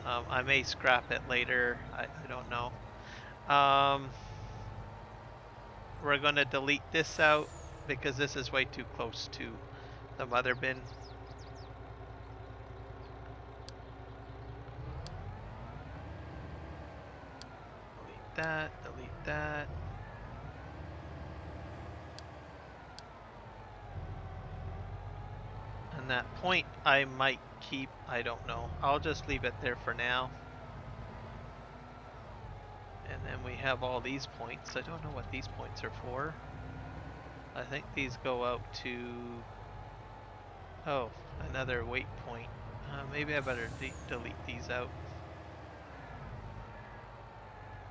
I may scrap it later, I don't know. We're going to delete this out because this is way too close to the mother bin. Delete that, delete that. And that point I might keep, I don't know. I'll just leave it there for now. And then we have all these points. I don't know what these points are for. I think these go out to, oh, another weight point. Maybe I better delete these out.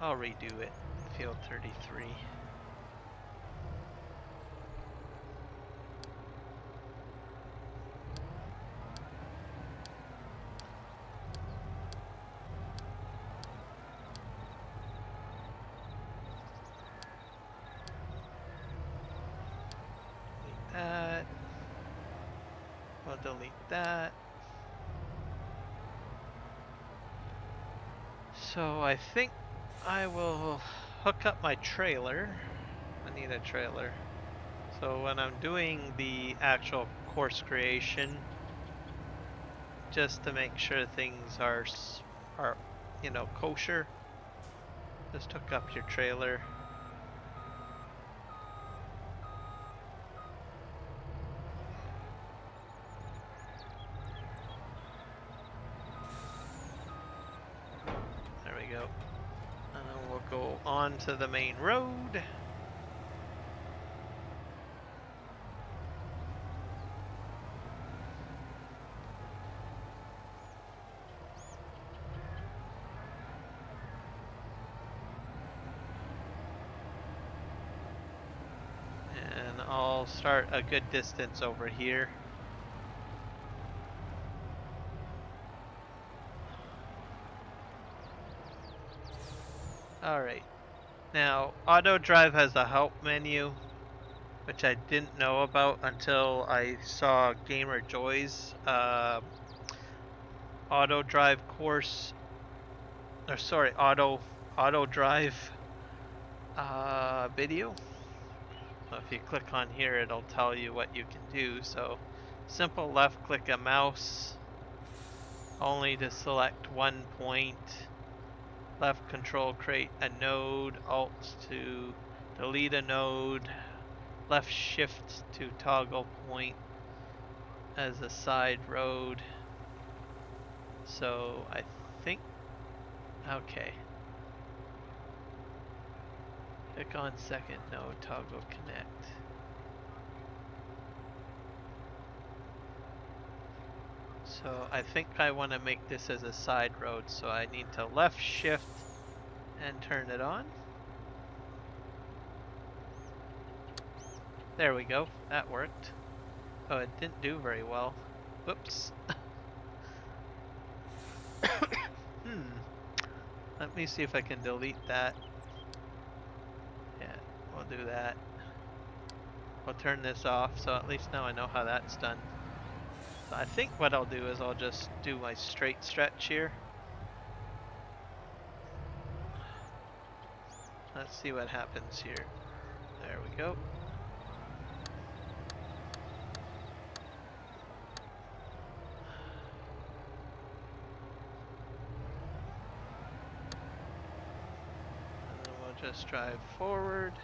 I'll redo it. Field 33. That. We'll delete that. So I think I will hook up my trailer. I need a trailer. So when I'm doing the actual course creation, just to make sure things are you know, kosher, just hook up your trailer. There we go. And then we'll go on to the main road. And I'll start a good distance over here. Alright, now Autodrive has a help menu, which I didn't know about until I saw Gamer Joy's Autodrive course, or sorry, Autodrive video. So if you click on here, it'll tell you what you can do. So simple left click a mouse only to select one point. Left control create a node, alt to delete a node, left shift to toggle point as a side road. So I think, okay. Click on second node, toggle connect. So I think I want to make this as a side road, so I need to left shift and turn it on. There we go, that worked. Oh, it didn't do very well. Whoops. Let me see if I can delete that. Yeah, we'll do that. We'll turn this off, so at least now I know how that's done. So I think what I'll do is I'll just do my straight stretch here. Let's see what happens here. There we go. And then we'll just drive forward.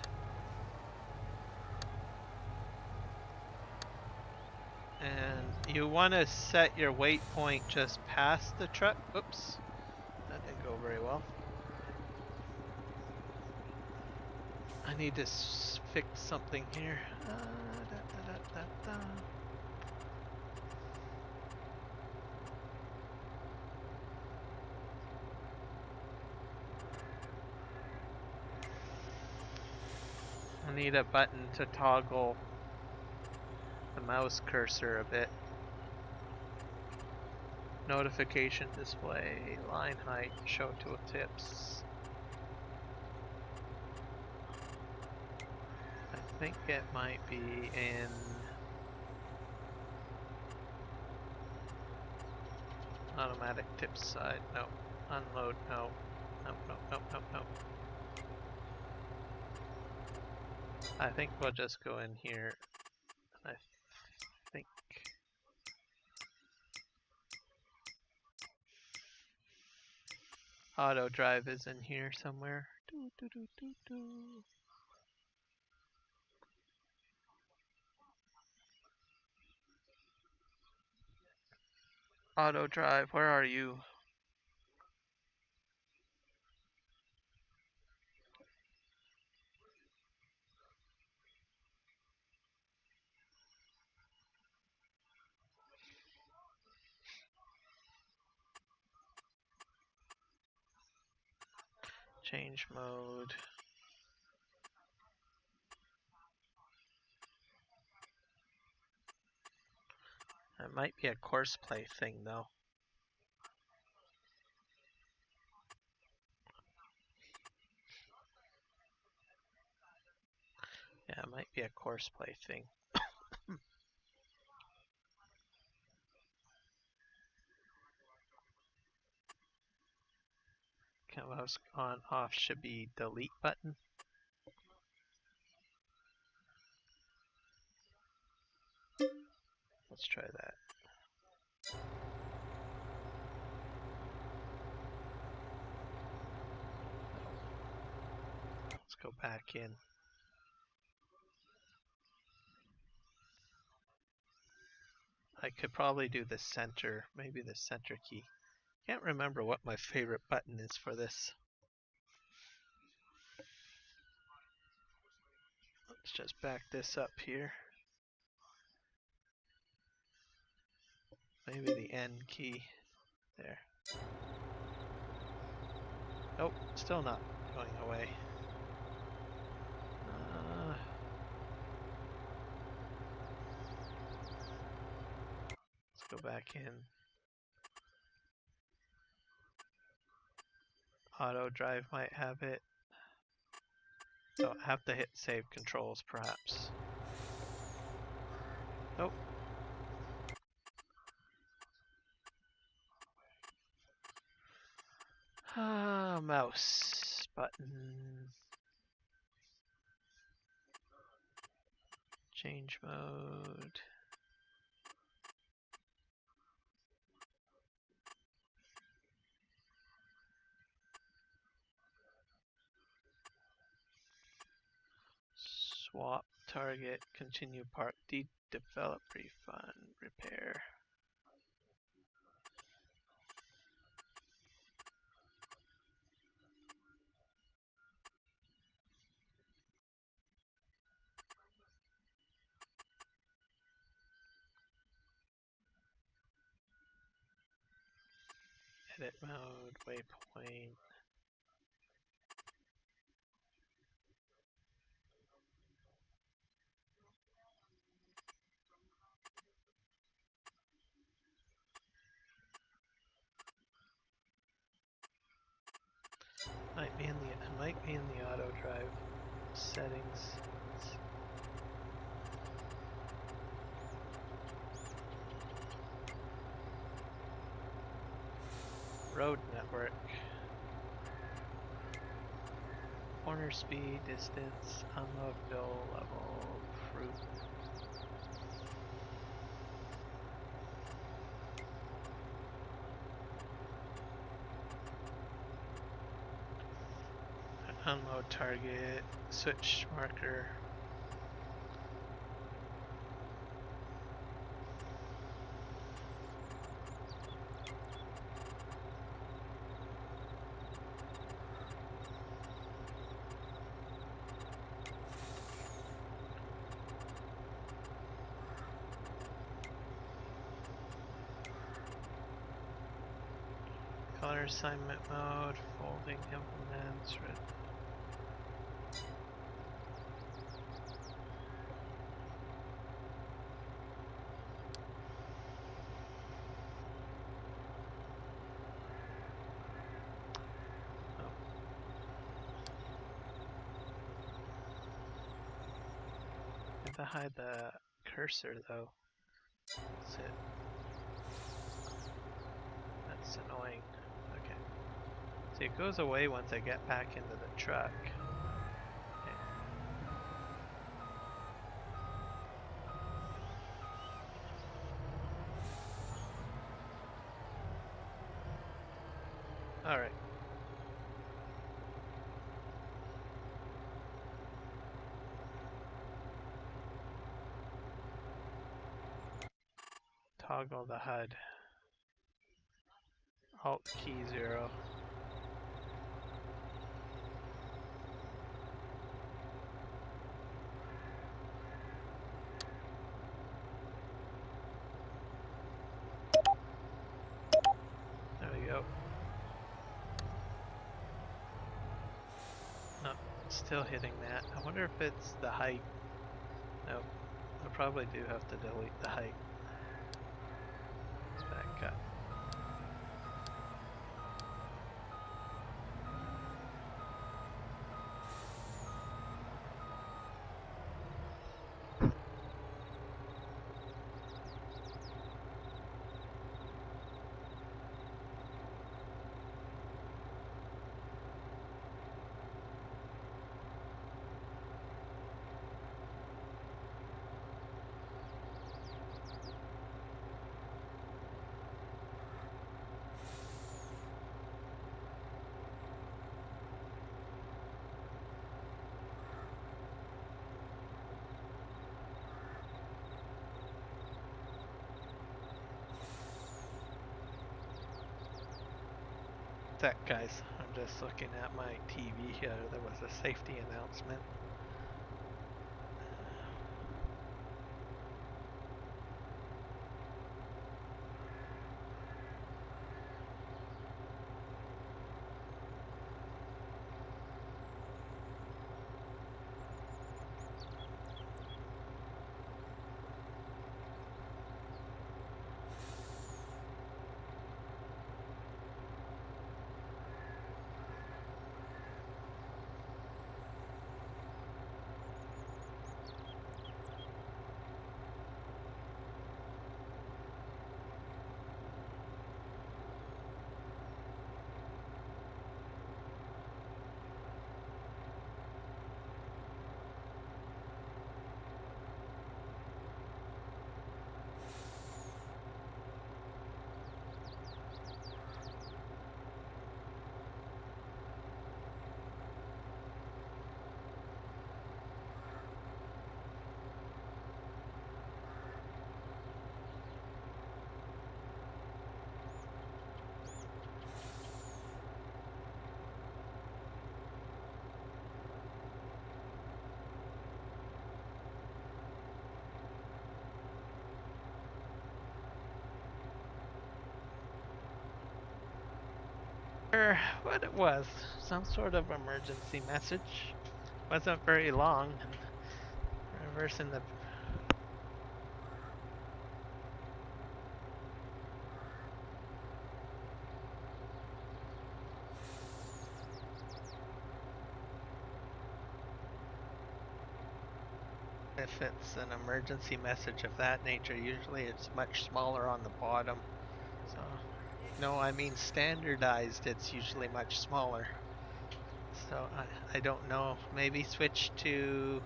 And you want to set your weight point just past the truck. Oops, that didn't go very well. I need to fix something here. I need a button to toggle the mouse cursor a bit. Notification display, line height, show tooltips. I think it might be in automatic tips side. No. Unload. No. No. I think we'll just go in here. I think Autodrive is in here somewhere. Autodrive, where are you? Change mode. It might be a courseplay thing though. Yeah, it might be a courseplay thing. Mouse on off should be delete button. Let's try that. Let's go back in. I could probably do the center, maybe the center key. Can't remember what my favorite button is for this. Let's just back this up here. Maybe the N key. There. Nope, still not going away. Let's go back in. Autodrive might have it. So I have to hit save controls perhaps. Nope. Mouse button. Change mode. Swap, target, continue part, develop, refund, repair. Edit mode, waypoint. Might be in the Autodrive settings. Road network. Corner speed, distance, unload bill level, fruit. Unload target, switch marker. Color assignment mode, folding implements, red. to hide the cursor though. That's it. That's annoying. Okay. See, it goes away once I get back into the truck. Okay. Alright. Toggle the HUD. Alt key 0. There we go. No, still hitting that. I wonder if it's the height. Nope. I probably do have to delete the height. Back up. That guys, I'm just looking at my TV here. There was a safety announcement. What it was, some sort of emergency message. Wasn't very long, and reversing the if it's an emergency message of that nature, usually it's much smaller on the bottom. So, no, I mean standardized, it's usually much smaller. So I don't know. Maybe switch to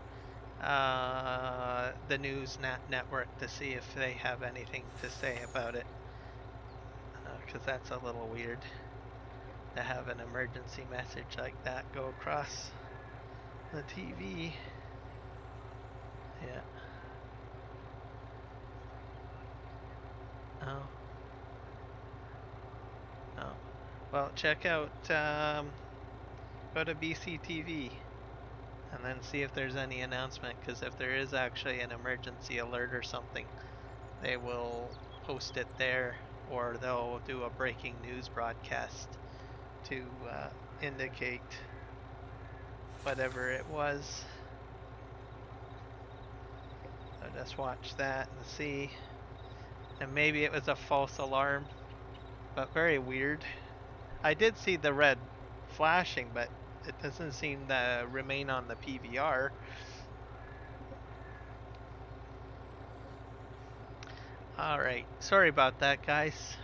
the news network to see if they have anything to say about it. Because that's a little weird to have an emergency message like that go across the TV. Yeah. Oh. Oh. Well, check out, go to BCTV and then see if there's any announcement, because if there is actually an emergency alert or something, they will post it there, or they'll do a breaking news broadcast to indicate whatever it was. So just watch that and see. And maybe it was a false alarm, but very weird. I did see the red flashing, but it doesn't seem to remain on the PVR. Alright, sorry about that, guys.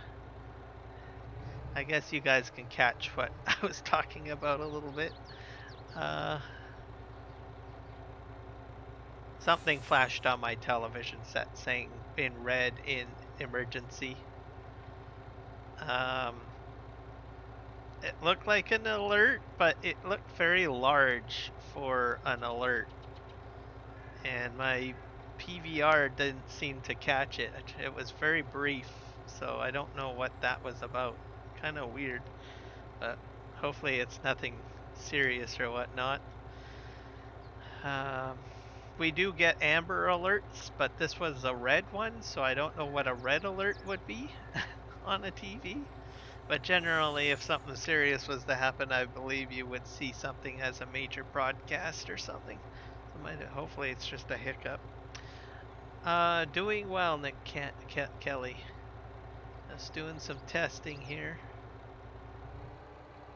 I guess you guys can catch what I was talking about a little bit. Something flashed on my television set saying in red in emergency. It looked like an alert, but it looked very large for an alert. And my PVR didn't seem to catch it. It was very brief, so I don't know what that was about. Kind of weird, but hopefully it's nothing serious or whatnot. We do get amber alerts, but this was a red one, so I don't know what a red alert would be on a TV. But generally, if something serious was to happen, I believe you would see something as a major broadcast or something. Hopefully it's just a hiccup. Doing well, Nick Kelly. Just doing some testing here.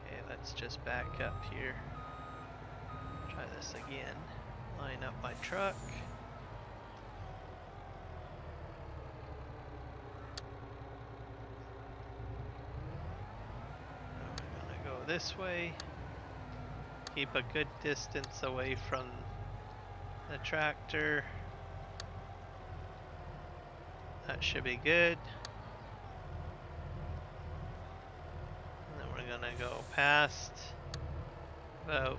Okay, let's just back up here. Try this again. Line up my truck. We're gonna go this way. Keep a good distance away from the tractor. That should be good. And then we're gonna go past about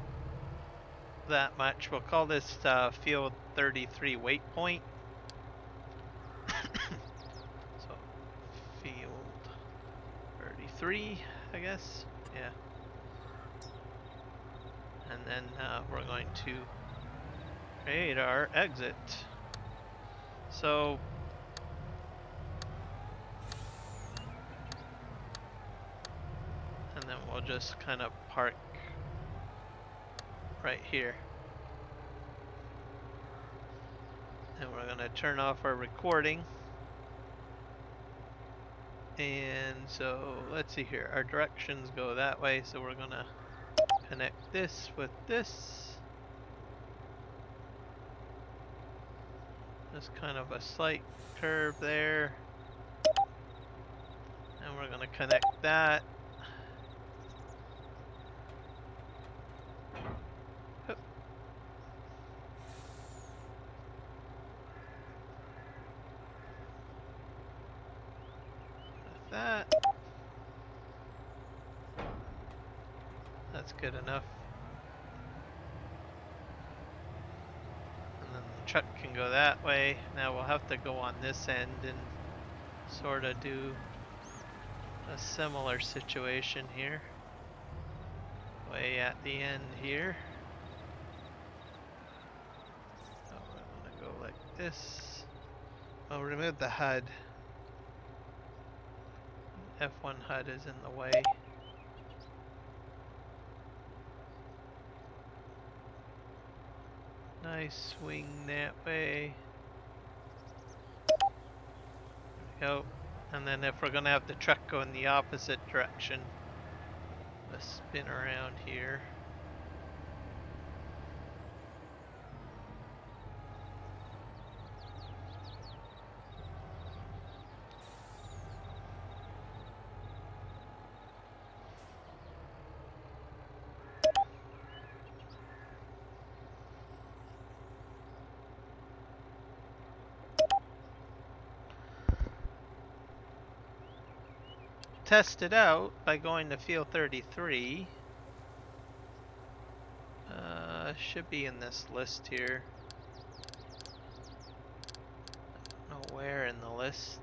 that much. We'll call this field 33 waypoint. So field 33, I guess. Yeah. And then we're going to create our exit. So and then we'll just kind of park right here. And we're going to turn off our recording. And so let's see here. Our directions go that way, so we're going to connect this with this. Just kind of a slight curve there. And we're going to connect that. That. That's good enough. And then the truck can go that way. Now we'll have to go on this end and sort of do a similar situation here. Way at the end here. So we're gonna go like this. I'll remove the HUD. F1 HUD is in the way. Nice swing that way. There we go. And then if we're gonna have the truck go in the opposite direction, let's spin around here. Test it out by going to field 33. Should be in this list here. I don't know where in the list.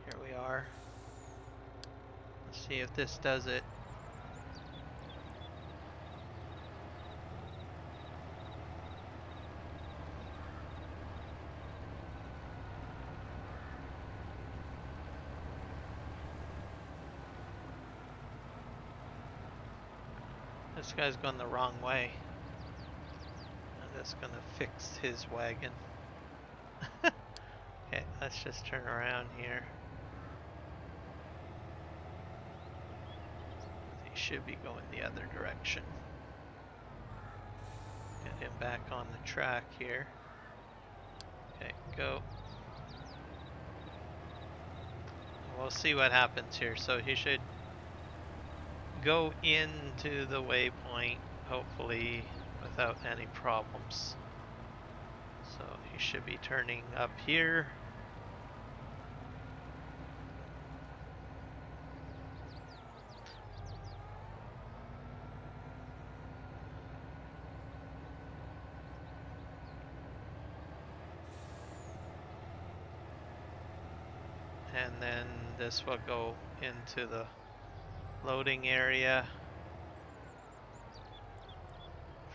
Here we are. Let's see if this does it. This guy's going the wrong way. I'm just gonna fix his wagon. Okay, let's just turn around here. He should be going the other direction. Get him back on the track here. Okay, go. we'll see what happens here. So he should go into the waypoint, hopefully without any problems. So he should be turning up here. And then this will go into the loading area.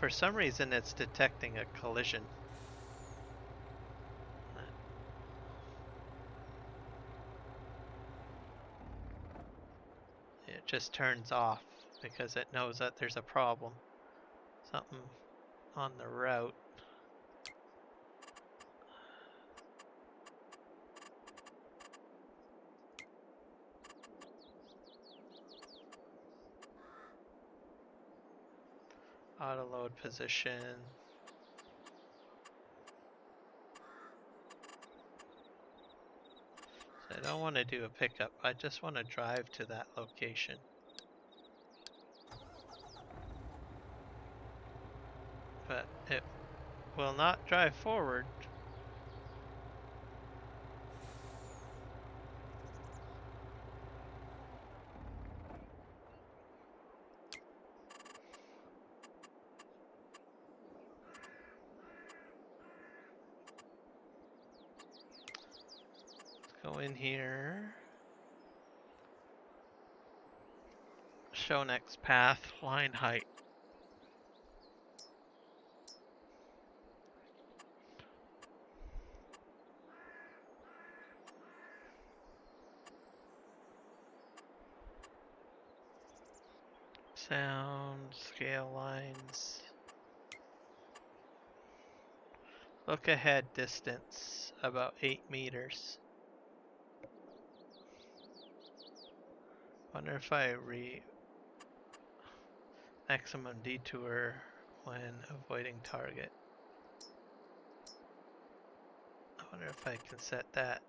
For some reason it's detecting a collision. It just turns off because it knows that there's a problem. Something on the route. Auto load position. So I don't want to do a pickup. I just want to drive to that location. But it will not drive forward. Go in here. Show next path, line height. Sound, scale lines. Look ahead distance, about 8 meters. Wonder if I maximum detour when avoiding target. I wonder if I can set that.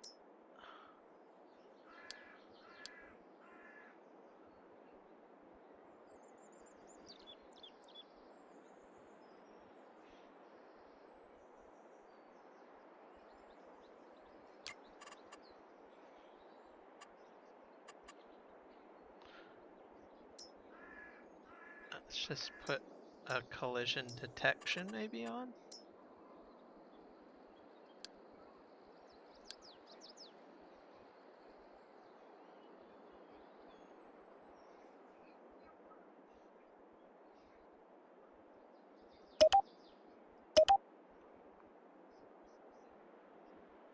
Let's just put a collision detection maybe on.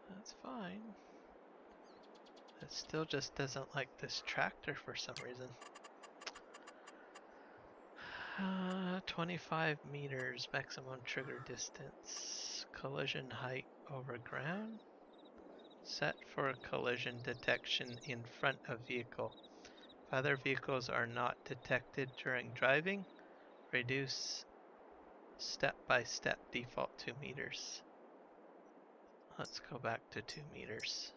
That's fine. It still just doesn't like this tractor for some reason. 25 meters maximum trigger distance. Collision height over ground. Set for collision detection in front of vehicle. If other vehicles are not detected during driving, reduce step by step default 2 meters. Let's go back to 2 meters.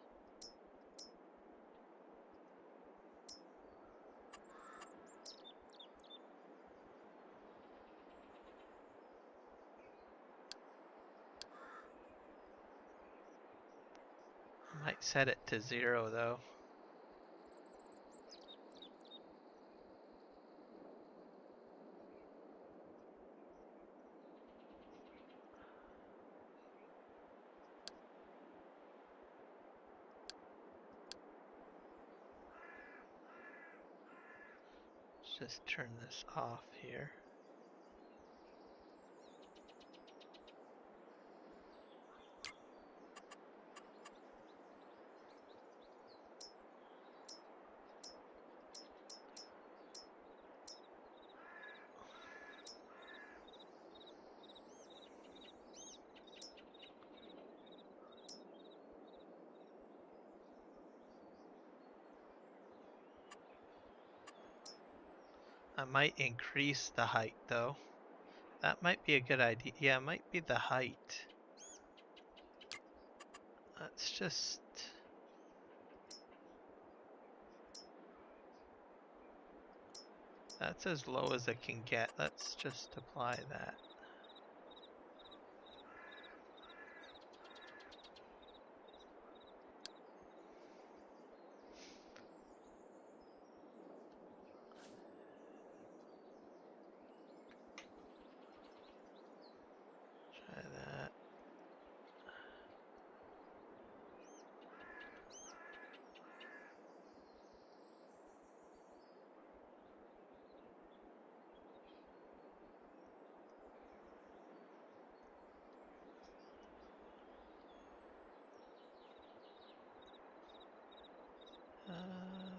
Might set it to 0 though. Let's just turn this off here. I might increase the height though. That might be a good idea. Yeah, it might be the height. Let's just That's as low as it can get. Let's just apply that. Try that.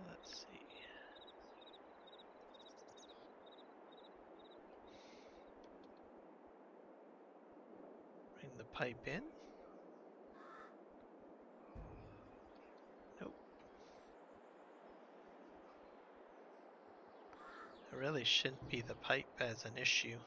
Let's see. Bring the pipe in. Nope. It really shouldn't be the pipe as an issue.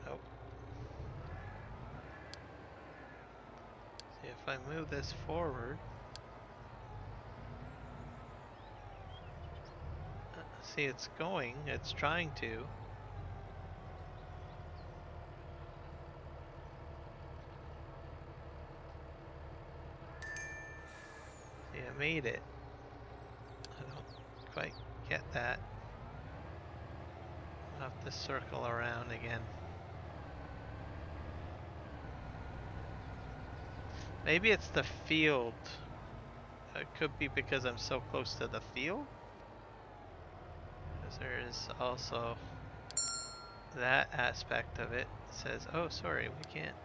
Nope. See, if I move this forward, see, it's going, it's trying to. See, I made it. I don't quite get that. I'll have to circle around again. Maybe it's the field. It could be because I'm so close to the field. Because there is also that aspect of it. It says, oh, sorry, we can't.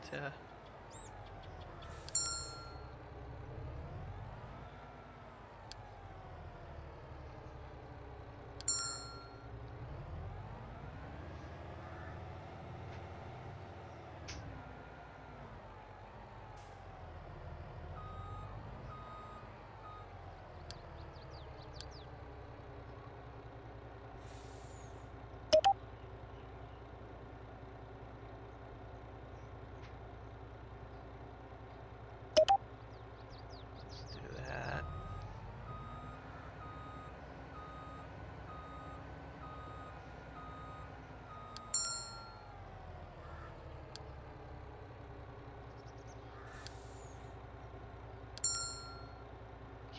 Let's do that.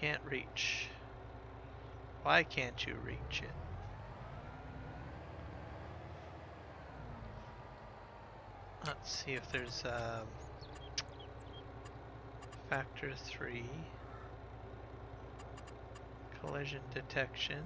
Can't reach. Why can't you reach it? Let's see if there's factor 3 collision detection.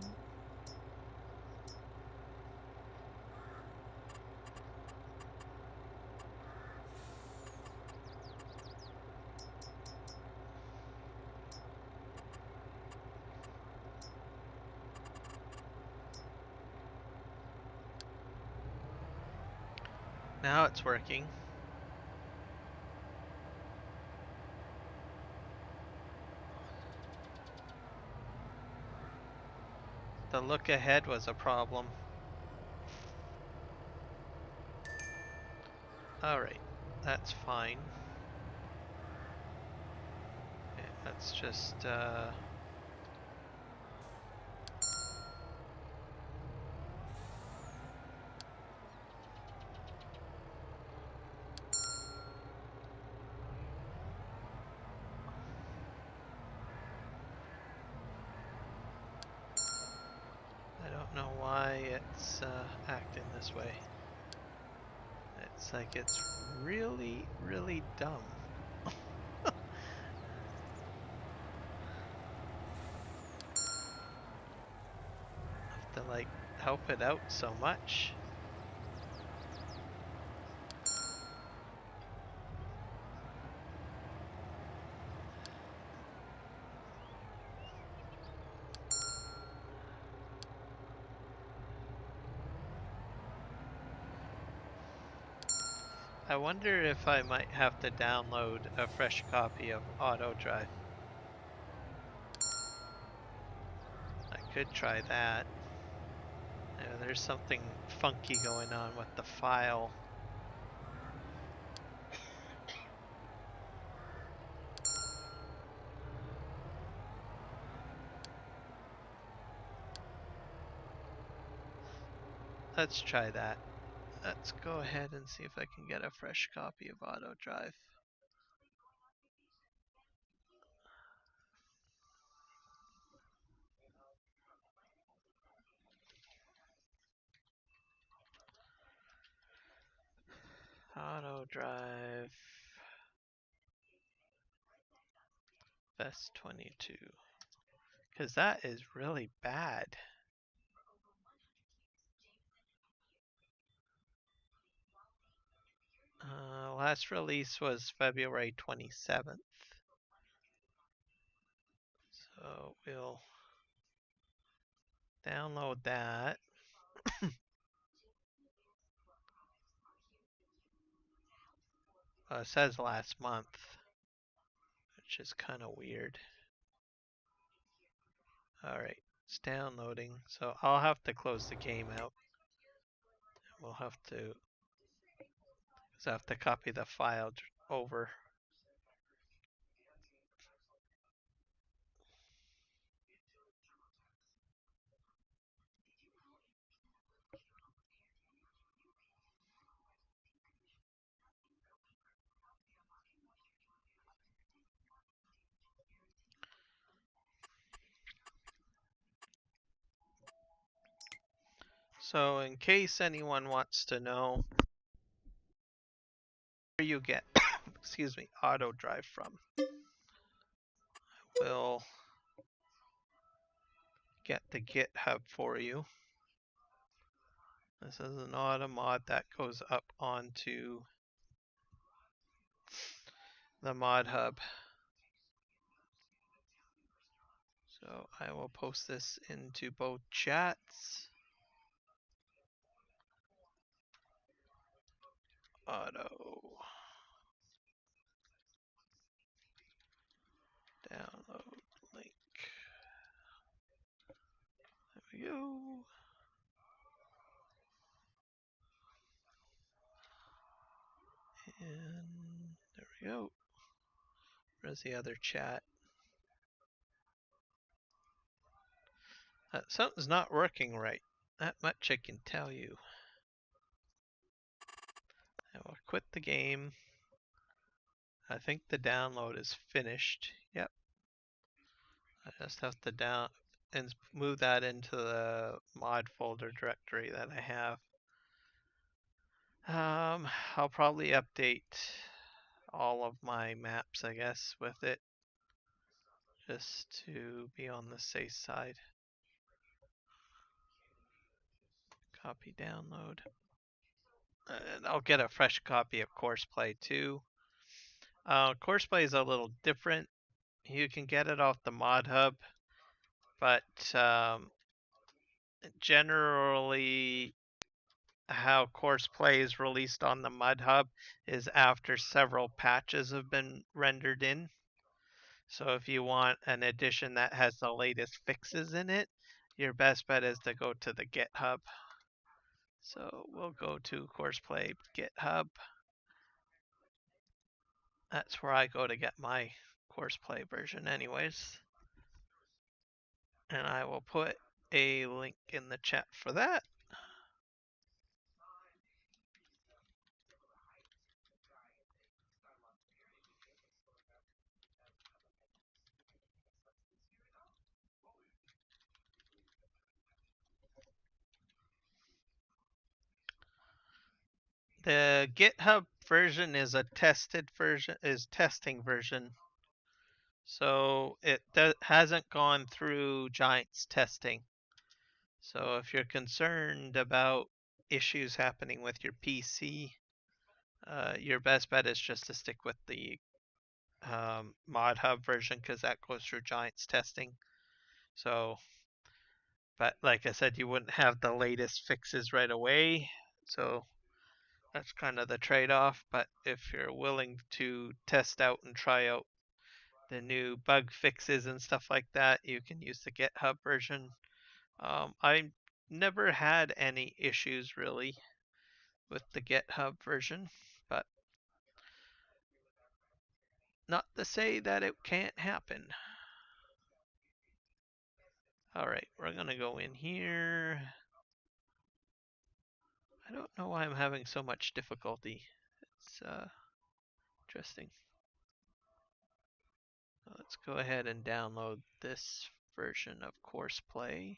Now it's working. The look ahead was a problem. Alright, that's fine. Okay, let's just I don't know why it's acting this way. It's like it's really, really dumb. Have to like help it out so much. I wonder if I might have to download a fresh copy of Autodrive. I could try that. Yeah, there's something funky going on with the file. Let's try that. Let's go ahead and see if I can get a fresh copy of Autodrive. Autodrive Best 22. Because that is really bad. Last release was February 27th. So we'll download that. It says last month, which is kind of weird. Alright, it's downloading. So I'll have to close the game out. We'll have to, because I have to copy the file over. So in case anyone wants to know where you get, excuse me, Autodrive from, we'll get the GitHub for you. This is an auto mod that goes up onto the mod hub. So I will post this into both chats. Auto download link. There we go. And there we go. Where's the other chat? Something's not working right. That much I can tell you. I will quit the game. I think the download is finished. Yep. I just have to down and move that into the mod folder directory that I have. I'll probably update all of my maps, I guess, with it, just to be on the safe side. Copy download. And I'll get a fresh copy of Courseplay too. Courseplay is a little different. You can get it off the mod hub, but generally how Courseplay is released on the mod hub is after several patches have been rendered in. So if you want an edition that has the latest fixes in it, your best bet is to go to the GitHub. So we'll go to Courseplay GitHub. That's where I go to get my Courseplay version anyways. And I will put a link in the chat for that. The GitHub version is a tested version, is testing version. So it hasn't gone through Giants testing. So if you're concerned about issues happening with your PC, your best bet is just to stick with the mod hub version because that goes through Giants testing. So, but like I said, you wouldn't have the latest fixes right away. So That's kind of the trade-off, but if you're willing to test out and try out the new bug fixes and stuff like that, you can use the GitHub version. I never had any issues really with the GitHub version, but not to say that it can't happen. All right, we're gonna go in here. I don't know why I'm having so much difficulty. It's interesting. Let's go ahead and download this version of Courseplay.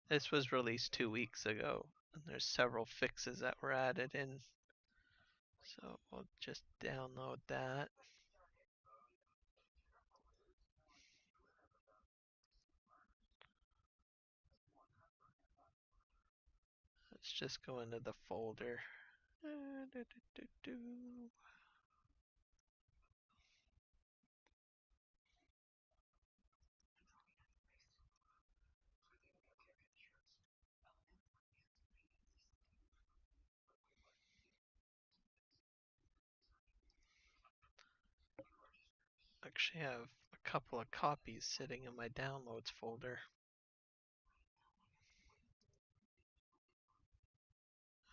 This was released 2 weeks ago, and there's several fixes that were added in. So we'll just download that. Let's just go into the folder. Actually, I have a couple of copies sitting in my downloads folder.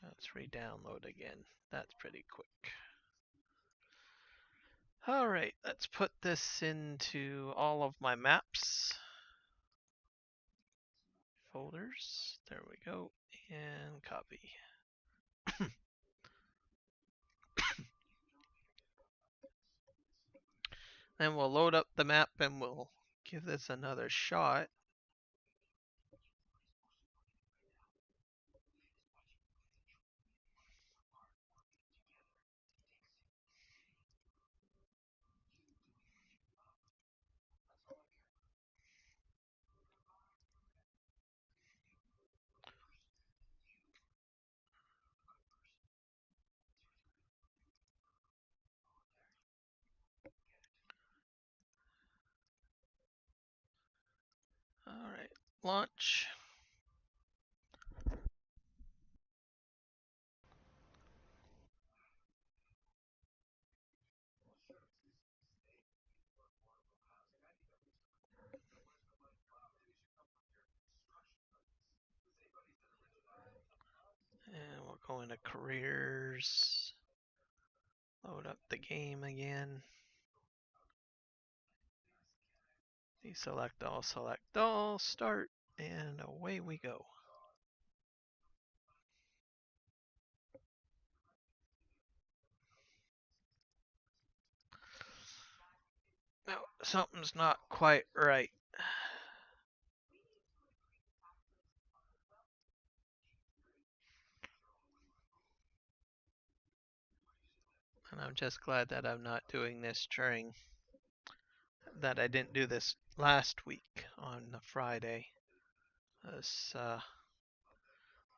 Let's re-download again. That's pretty quick. All right, let's put this into all of my maps. Folders, there we go, and copy. Then we'll load up the map and we'll give this another shot. All right, launch. And we'll go into careers. Load up the game again. Deselect all, start, and away we go. No, something's not quite right. And I'm just glad that I'm not doing this that I didn't do this last week on the Friday. This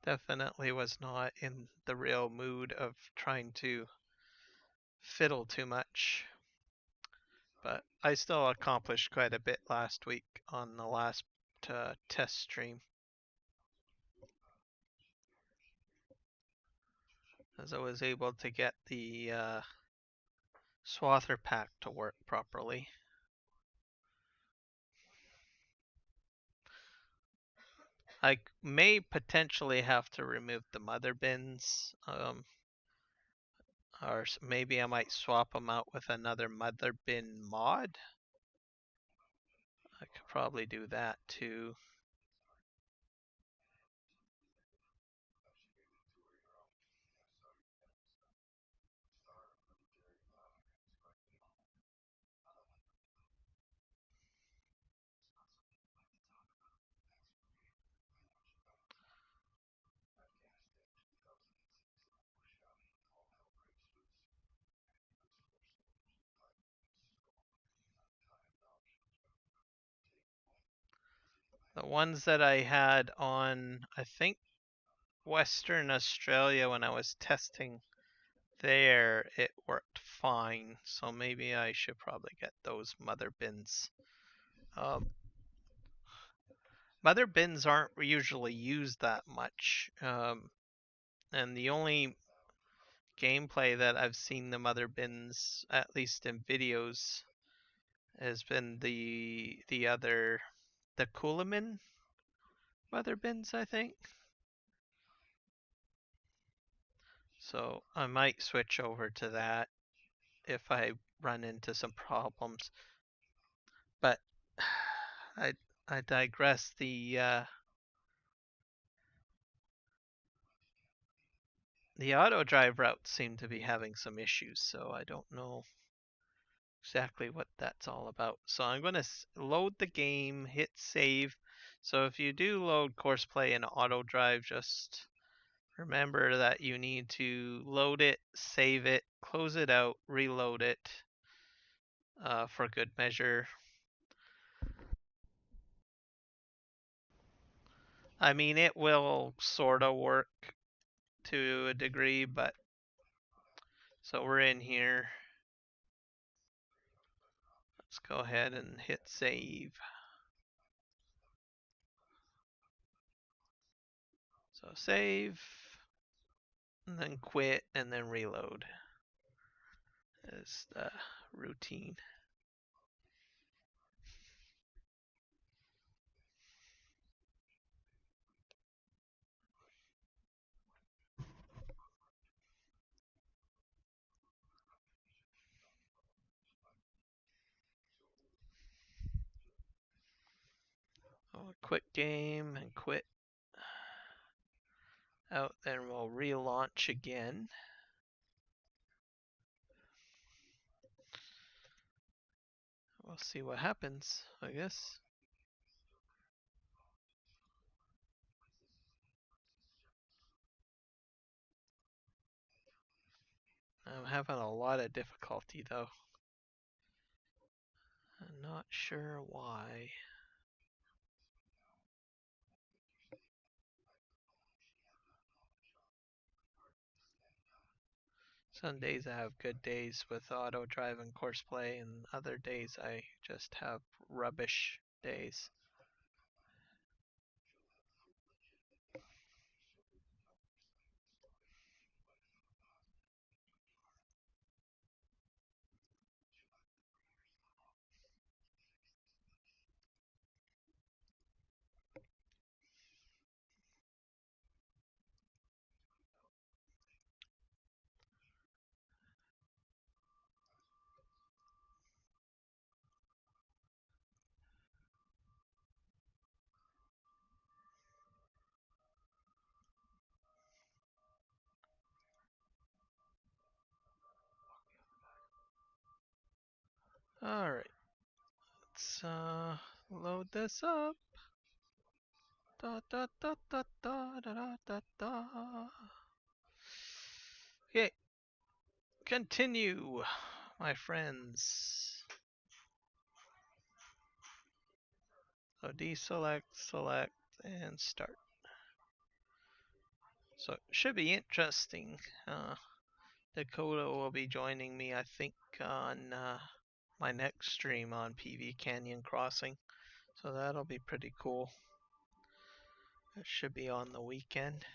definitely was not in the real mood of trying to fiddle too much. But I still accomplished quite a bit last week on the last test stream. As I was able to get the swather pack to work properly. I may potentially have to remove the mother bins, or maybe I might swap them out with another mother bin mod. I could probably do that too. The ones that I had on, I think, Western Australia when I was testing there, it worked fine. So maybe I should probably get those mother bins. Mother bins aren't usually used that much. And the only gameplay that I've seen them other bins, at least in videos, has been the Coolamin weather bins, I think. So I might switch over to that if I run into some problems. But I digress. The Autodrive routes seem to be having some issues, so I don't know exactly what that's all about. So I'm going to load the game, hit save. So if you do load Courseplay in Autodrive, just remember that you need to load it, save it, close it out, reload it for good measure. I mean, it will sort of work to a degree, but so we're in here. Let's go ahead and hit save. So save, and then quit, and then reload is the routine. I'll quit game and quit out, then we'll relaunch again. We'll see what happens, I guess. I'm having a lot of difficulty though. I'm not sure why. Some days I have good days with Autodrive and Courseplay, and other days I just have rubbish days. Alright, let's load this up. Da da da da da da da da da. Okay, continue, my friends. So deselect, select, and start. So it should be interesting. Dakota will be joining me, I think, on my next stream on PV Canyon Crossing. So that'll be pretty cool. It should be on the weekend.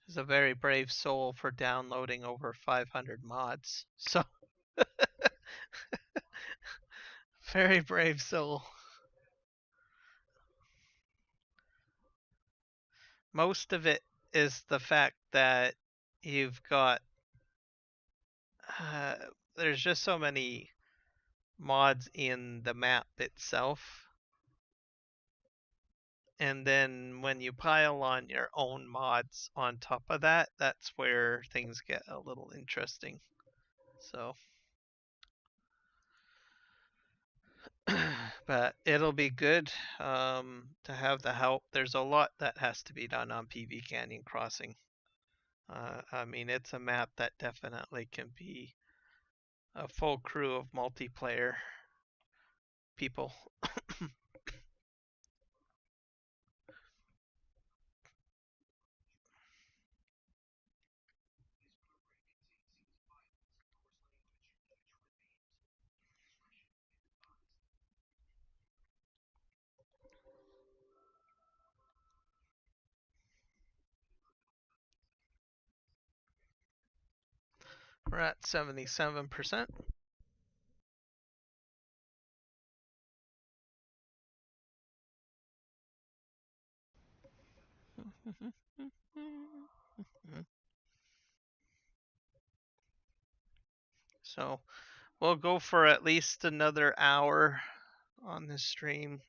He's a very brave soul for downloading over 500 mods. So, very brave soul. Most of it is the fact that you've got there's just so many mods in the map itself, and then when you pile on your own mods on top of that, that's where things get a little interesting. So but it'll be good to have the help. There's a lot that has to be done on PV Canyon Crossing. I mean, it's a map that definitely can be a full crew of multiplayer people. We're at 77%. So we'll go for at least another hour on this stream.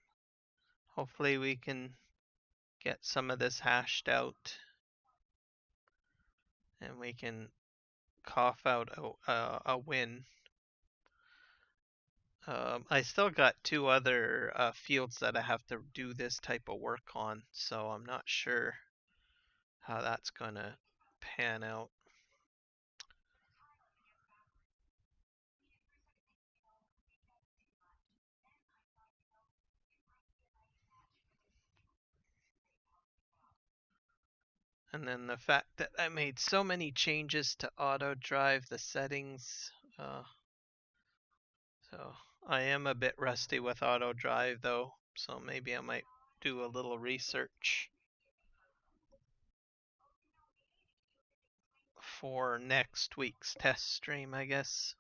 Hopefully we can get some of this hashed out and we can cough out a win. I still got 2 other fields that I have to do this type of work on, so I'm not sure how that's gonna pan out. And then the fact that I made so many changes to Autodrive the settings, so I am a bit rusty with Autodrive though, so maybe I might do a little research for next week's test stream, I guess.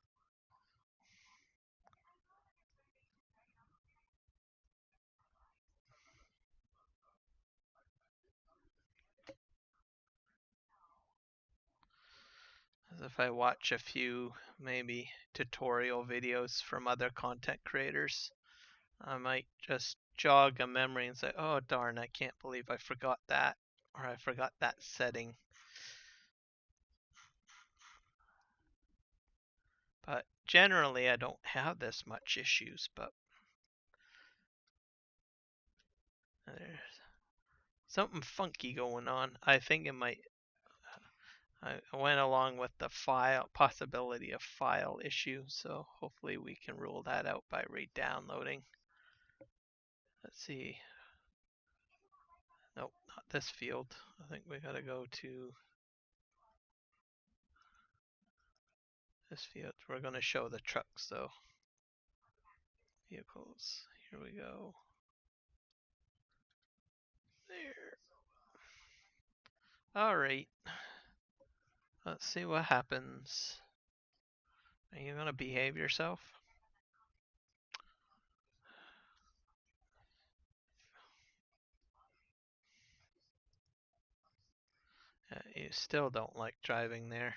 If I watch a few maybe tutorial videos from other content creators, I might just jog a memory and say, oh darn, I can't believe I forgot that, or I forgot that setting. But generally I don't have this much issues, but there's something funky going on. I think it might, I went along with the possibility of file issue, so hopefully we can rule that out by re-downloading. Let's see. Nope, not this field. I think we gotta go to this field. We're gonna show the trucks though. Vehicles. Here we go. There. Alright. Let's see what happens. Are you gonna behave yourself? You still don't like driving there.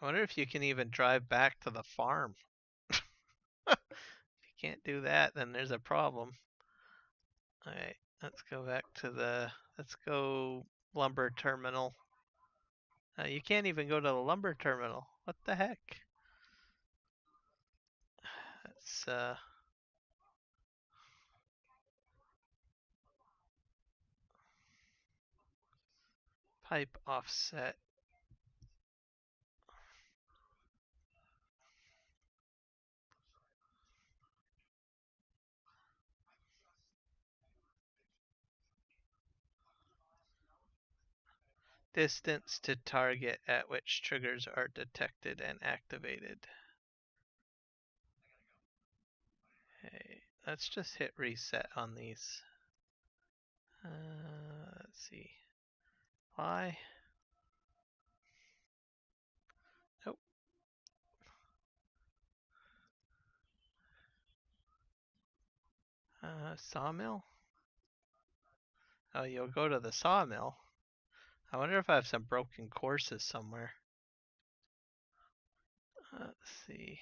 I wonder if you can even drive back to the farm. If you can't do that, then there's a problem. Alright, let's go back to let's go lumber terminal. You can't even go to the lumber terminal. What the heck? That's pipe offset. Distance to target at which triggers are detected and activated. Okay, let's just hit reset on these. Let's see. Why? Nope. Sawmill? Oh, you'll go to the sawmill. I wonder if I have some broken courses somewhere. Let's see.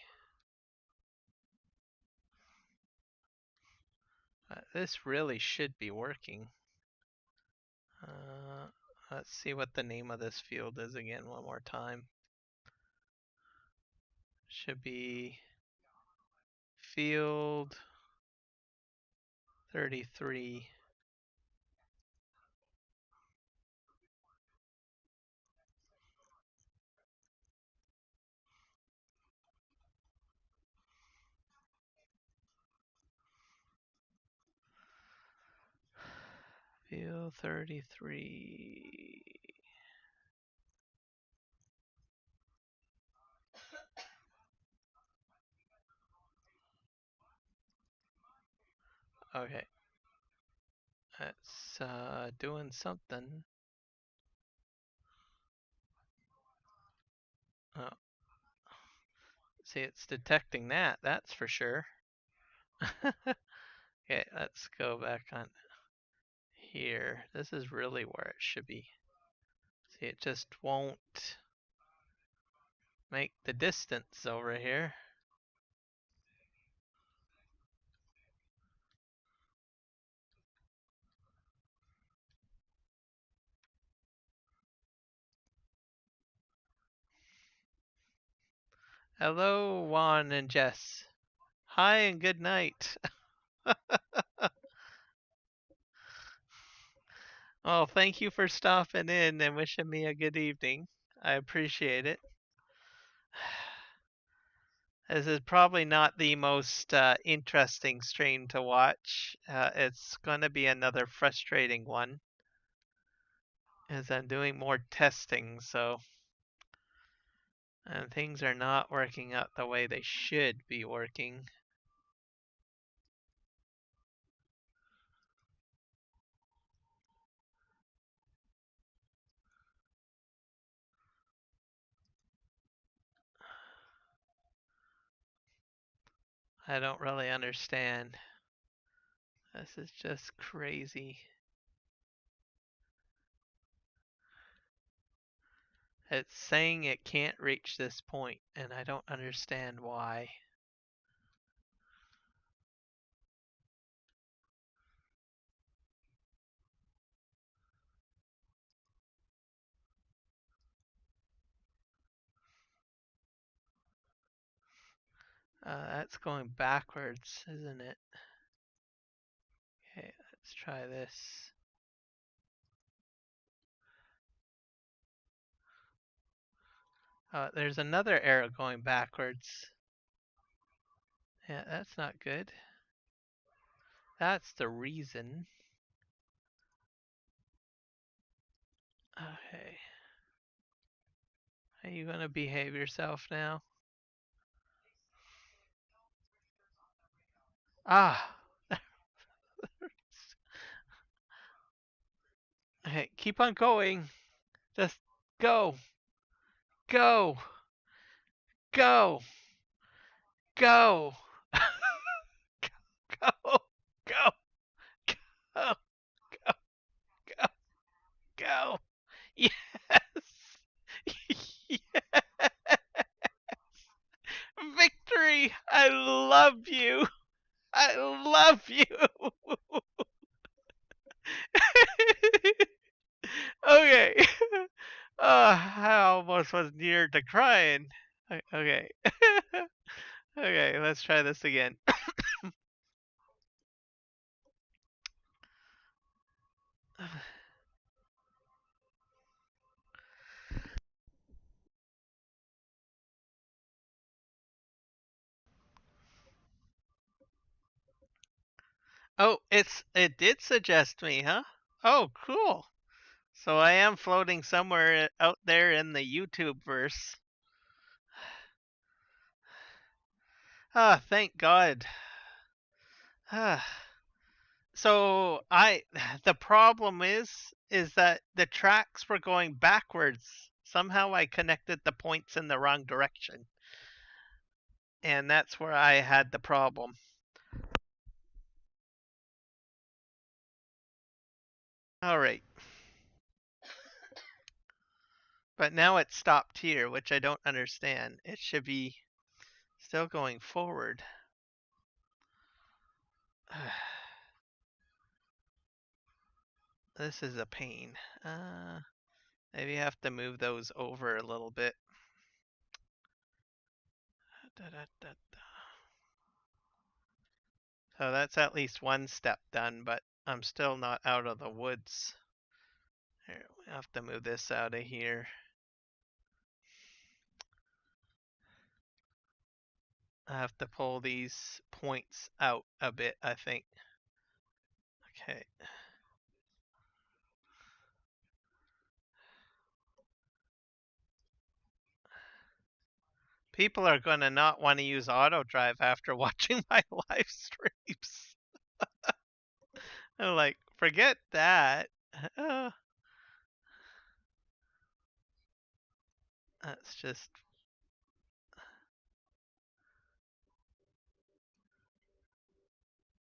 This really should be working. Let's see what the name of this field is again one more time. Should be field 33. Field 33. Okay. That's doing something. See, it's detecting that, that's for sure. Okay, let's go back on here. This is really where it should be. See, it just won't make the distance over here. Hello, Juan and Jess. Hi and good night. Well, thank you for stopping in and wishing me a good evening. I appreciate it. This is probably not the most interesting stream to watch. It's going to be another frustrating one as I'm doing more testing, so and things are not working out the way they should be working. I don't really understand. This is just crazy. It's saying it can't reach this point, and I don't understand why. That's going backwards, isn't it? Okay, let's try this. There's another arrow going backwards. Yeah, that's not good. That's the reason. Okay. Are you gonna behave yourself now? Ah! Okay, keep on going. Just go. Go. Go. Go. Go. Go. Go. Go. Go. Go. Yes. Yes. Victory. I love you. I love you. Okay. I almost was near to crying. Okay. Okay, let's try this again. Oh, it did suggest me, huh? Oh, cool. So I am floating somewhere out there in the YouTube verse. Ah, thank God. Ah. So the problem is that the tracks were going backwards. Somehow I connected the points in the wrong direction. And that's where I had the problem. All right. But now it's stopped here, which I don't understand. It should be still going forward. This is a pain. Maybe I have to move those over a little bit. So that's at least one step done, but I'm still not out of the woods. Here, we have to move this out of here. I have to pull these points out a bit, I think. Okay. People are going to not want to use Autodrive after watching my live streams. I'm like, forget that. That's just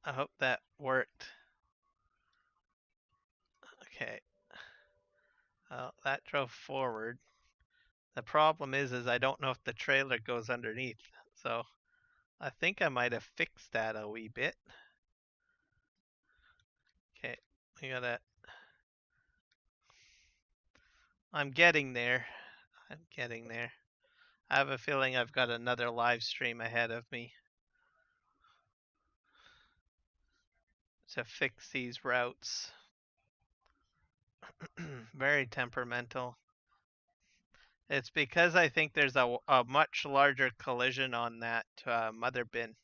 I hope that worked. Okay. That drove forward. The problem is I don't know if the trailer goes underneath. So I think I might have fixed that a wee bit. Okay, we gotta. I'm getting there. I'm getting there. I have a feeling I've got another live stream ahead of me to fix these routes. Very temperamental. It's because I think there's a much larger collision on that mother bin.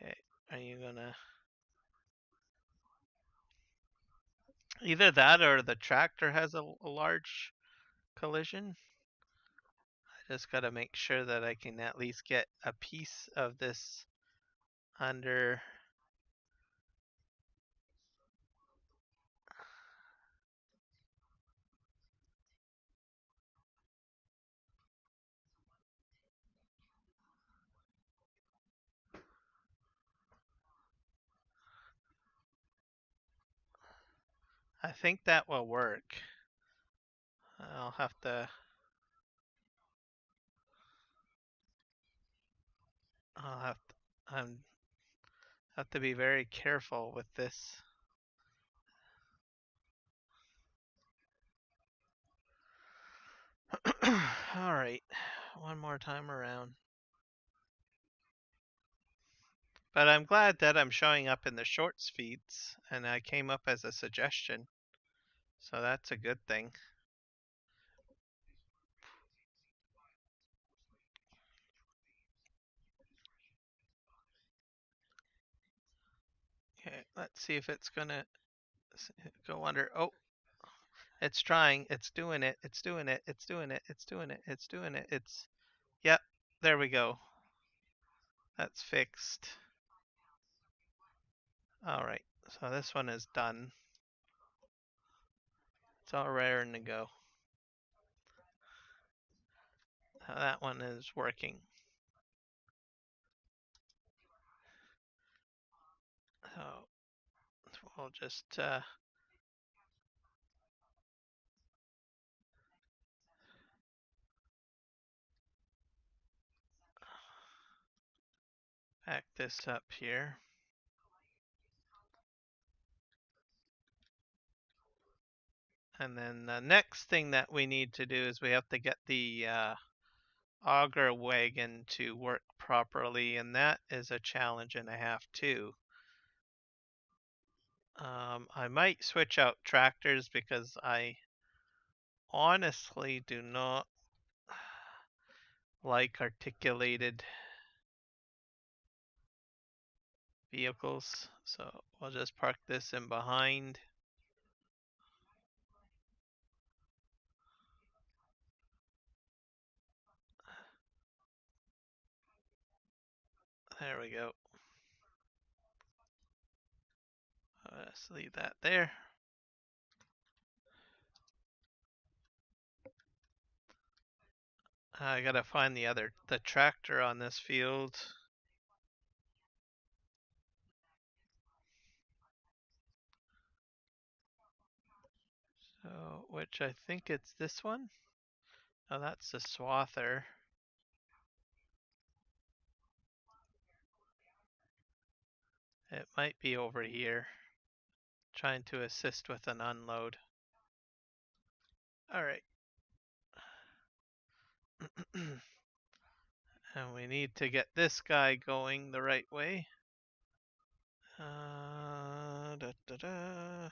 Okay, are you gonna... Either that or the tractor has a large collision. I just gotta make sure that I can at least get a piece of this under... I think that will work. I'll have to... I'll have to, have to be very careful with this. All right, one more time around. But I'm glad that I'm showing up in the shorts feeds, and I came up as a suggestion. So that's a good thing. Okay, let's see if it's gonna go under. Oh, it's trying. It's doing it. It's doing it. It's doing it. It's doing it. It's doing it. It's... Yep, there we go. That's fixed. All right, so this one is done. It's all raring to go. That one is working. So we'll just back this up here. And then the next thing that we need to do is we have to get the auger wagon to work properly, and that is a challenge and a half too. I might switch out tractors because I honestly do not like articulated vehicles. So we'll just park this in behind. There we go. Let's leave that there. I gotta find the tractor on this field. So, which I think it's this one. Oh, that's the swather. It might be over here, trying to assist with an unload. All right. And we need to get this guy going the right way. Da, da, da.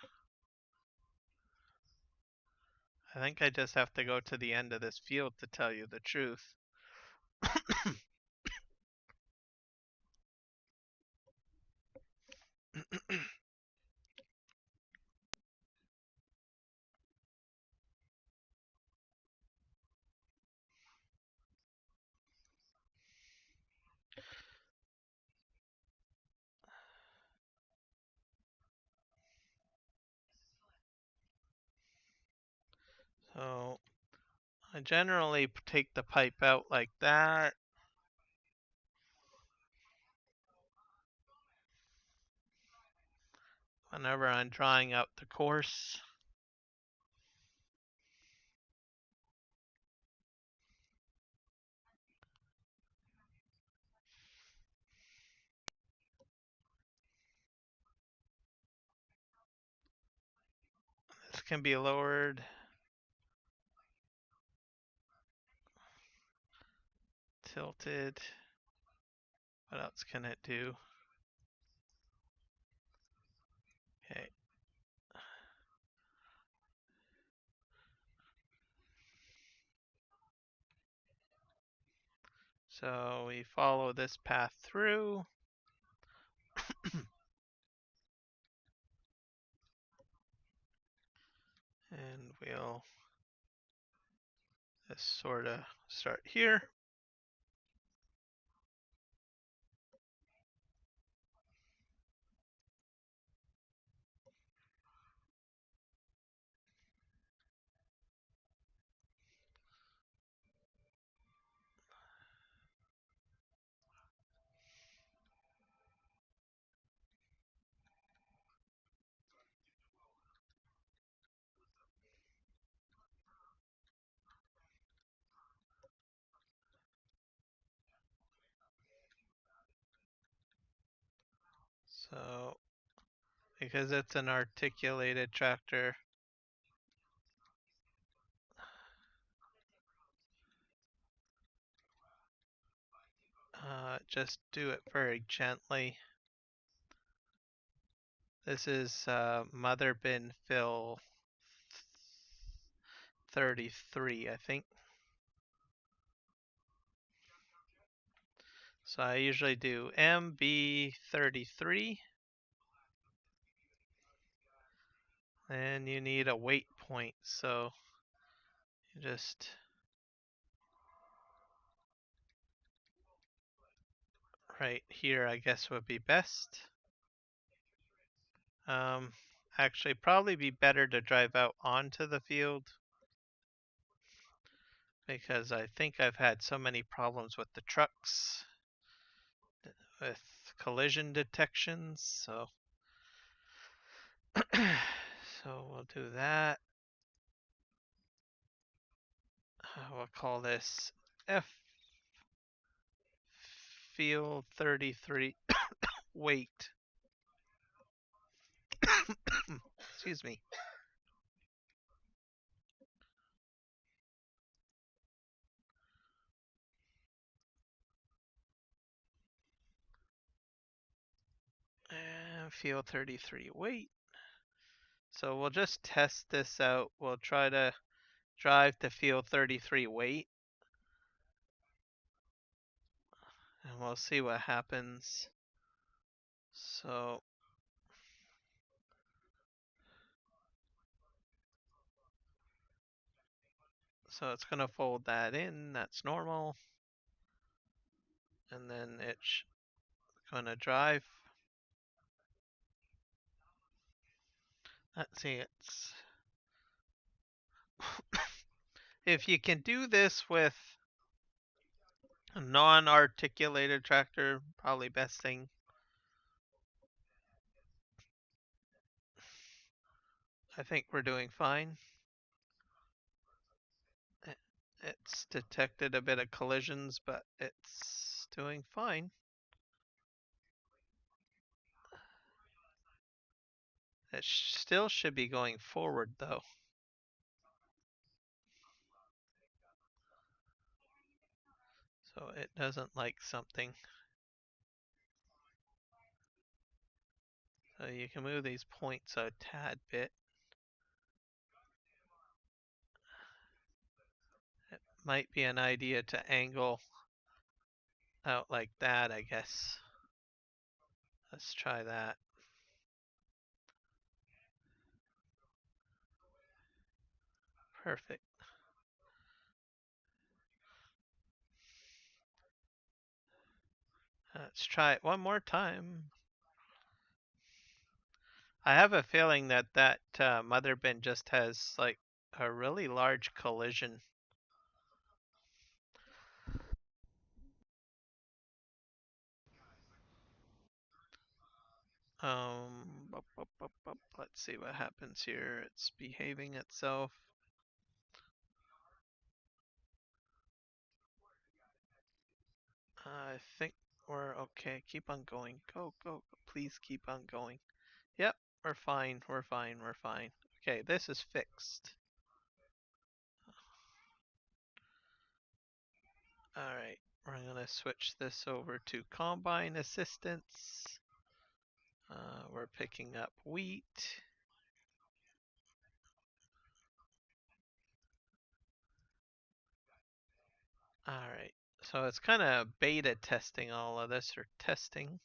I think I just have to go to the end of this field to tell you the truth. So I generally take the pipe out like that. whenever I'm drawing out the course. This can be lowered. Tilted. What else can it do? Okay. So we follow this path through. And we'll just sort of start here. So because it's an articulated tractor, just do it very gently. This is mother bin fill 33, I think. So I usually do MB33, and you need a weight point. So you just right here, I guess, would be best. Actually, probably be better to drive out onto the field, because I think I've had so many problems with the trucks with collision detections. So so we'll do that. We'll call this F field 33 weight. Excuse me. And field 33 weight. So we'll just test this out. We'll try to drive to field 33 weight, and we'll see what happens. So it's gonna fold that in, that's normal. And then it's gonna drive. Let's see, it's if you can do this with a non-articulated tractor, probably best thing. I think we're doing fine. It's detected a bit of collisions, but it's doing fine. It still should be going forward though. So it doesn't like something. So you can move these points a tad bit. It might be an idea to angle out like that, I guess. Let's try that. Perfect. Let's try it one more time. I have a feeling that mother bin just has like a really large collision. Let's see what happens here. It's behaving itself. I think we're okay. Keep on going. Go, go. Please keep on going. Yep, we're fine. We're fine. We're fine. Okay, this is fixed. Alright, we're going to switch this over to Combine Assistance. We're picking up wheat. Alright, so it's kind of beta testing all of this, or testing.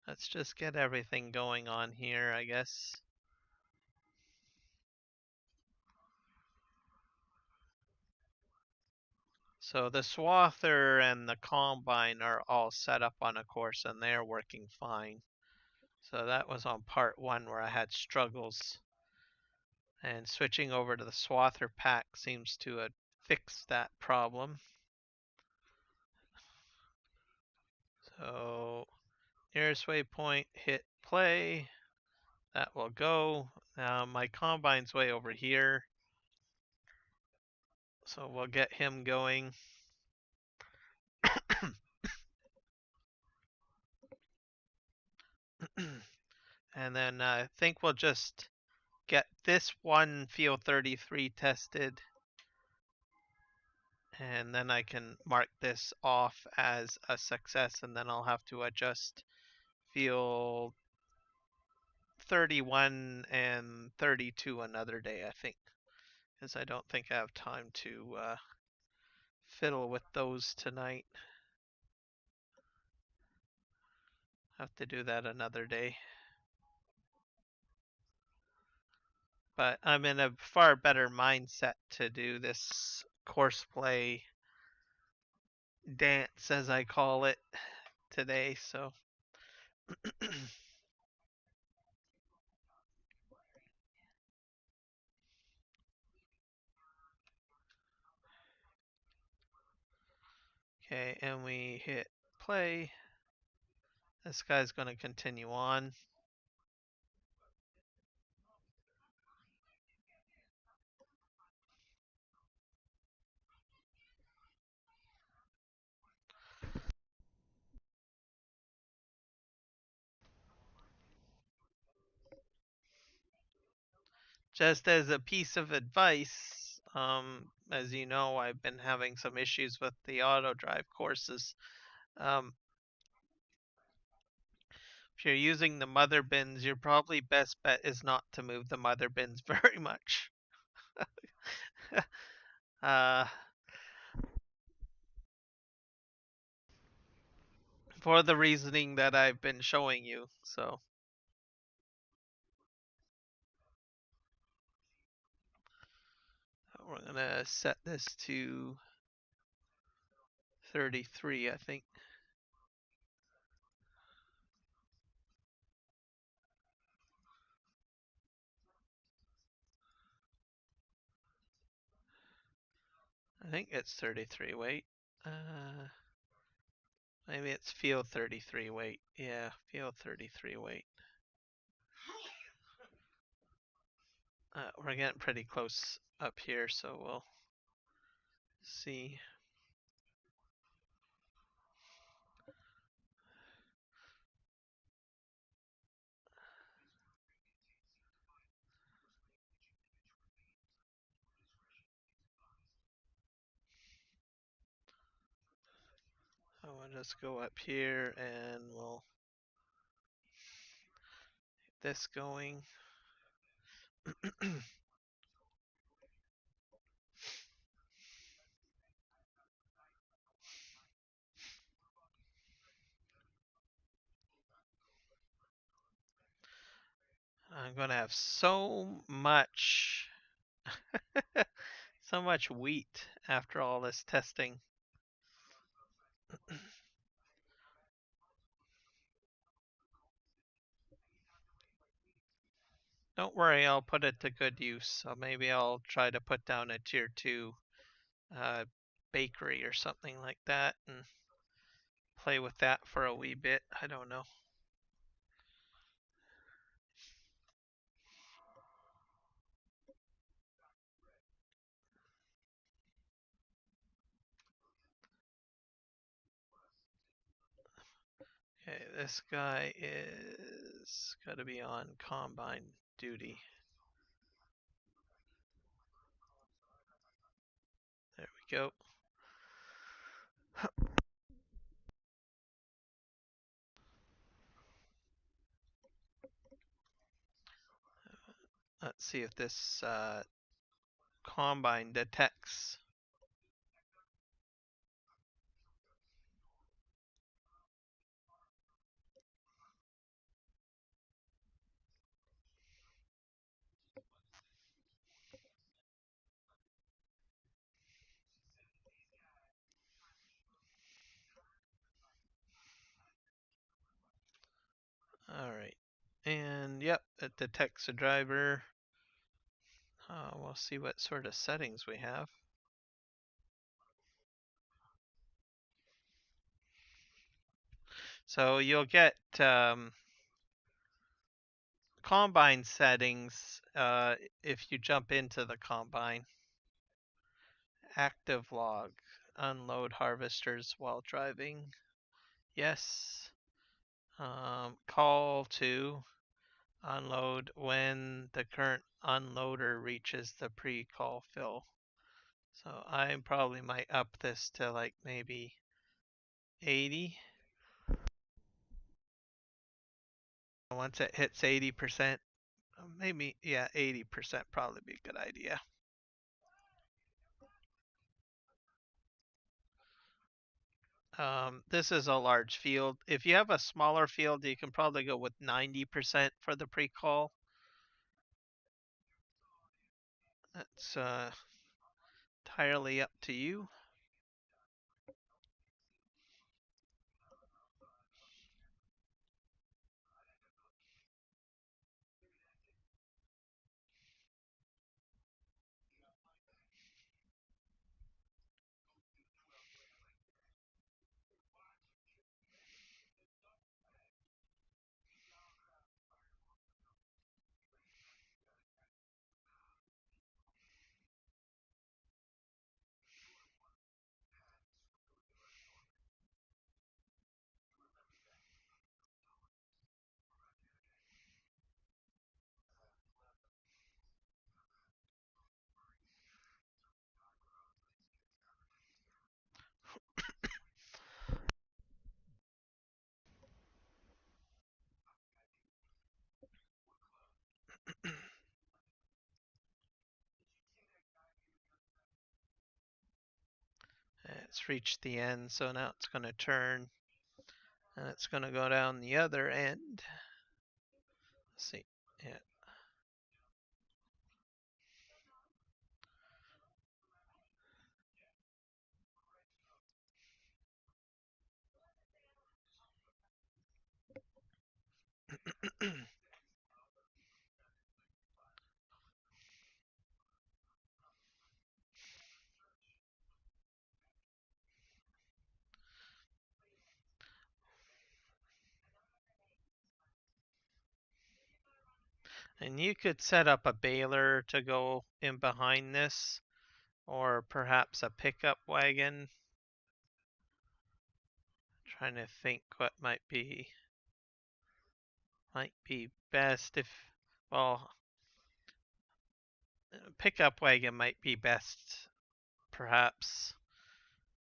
Let's just get everything going on here, I guess. So the swather and the combine are all set up on a course and they're working fine. So that was on part 1 where I had struggles. And switching over to the swather pack seems to have fixed that problem. So nearest waypoint, hit play. That will go. Now my combine's way over here. So we'll get him going. And then I think we'll just get this one field 33 tested. And then I can mark this off as a success, and then I'll have to adjust field 31 and 32 another day, I think, because I don't think I have time to fiddle with those tonight. Have to do that another day. But I'm in a far better mindset to do this courseplay dance, as I call it, today, so okay, and we hit play. This guy's going to continue on. Just as a piece of advice, as you know, I've been having some issues with the Autodrive courses. If you're using the mother bins, your probably best bet is not to move the mother bins very much. For the reasoning that I've been showing you, so. We're gonna set this to 33, I think. I think it's 33 weight. Maybe it's field 33 weight. Yeah, field 33 weight. We're getting pretty close up here, so we'll see. So we'll just go up here and we'll get this going. I'm gonna have so much so much wheat after all this testing. Don't worry, I'll put it to good use. So maybe I'll try to put down a tier 2 bakery or something like that and play with that for a wee bit. I don't know. Okay, this guy is got to be on combine duty. There we go. Let's see if this combine detects. All right, and yep, it detects a driver. We'll see what sort of settings we have. So you'll get combine settings if you jump into the combine. Active log, unload harvesters while driving. Yes. Call to unload when the current unloader reaches the pre-call fill. So I probably might up this to like maybe 80. Once it hits 80%, maybe, yeah, 80% probably be a good idea. This is a large field. If you have a smaller field, you can probably go with 90% for the pre-call. That's entirely up to you. It's reached the end, so now it's going to turn and it's going to go down the other end. Let's see. Yeah. And you could set up a baler to go in behind this, or perhaps a pickup wagon. Trying to think what might be best if, well, pickup wagon might be best perhaps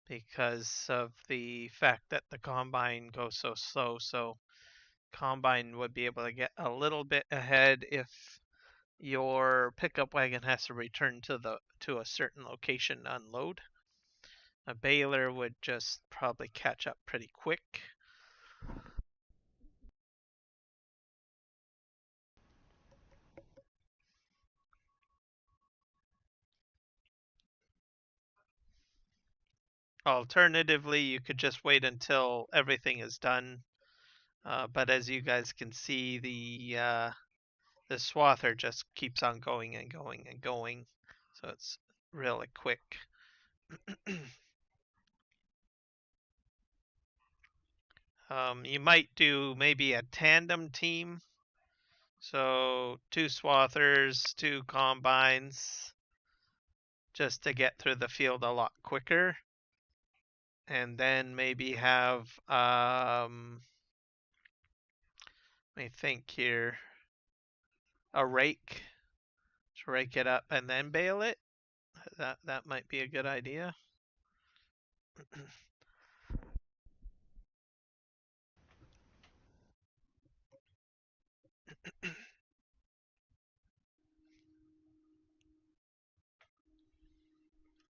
because of the fact that the combine goes so slow. So combine would be able to get a little bit ahead if your pickup wagon has to return to a certain location to unload. A baler would just probably catch up pretty quick. Alternatively, you could just wait until everything is done. But as you guys can see, the swather just keeps on going and going and going. So it's really quick. You might do maybe a tandem team. So 2 swathers, 2 combines, just to get through the field a lot quicker. And then maybe have Let me think here. A rake to rake it up and then bale it. That might be a good idea.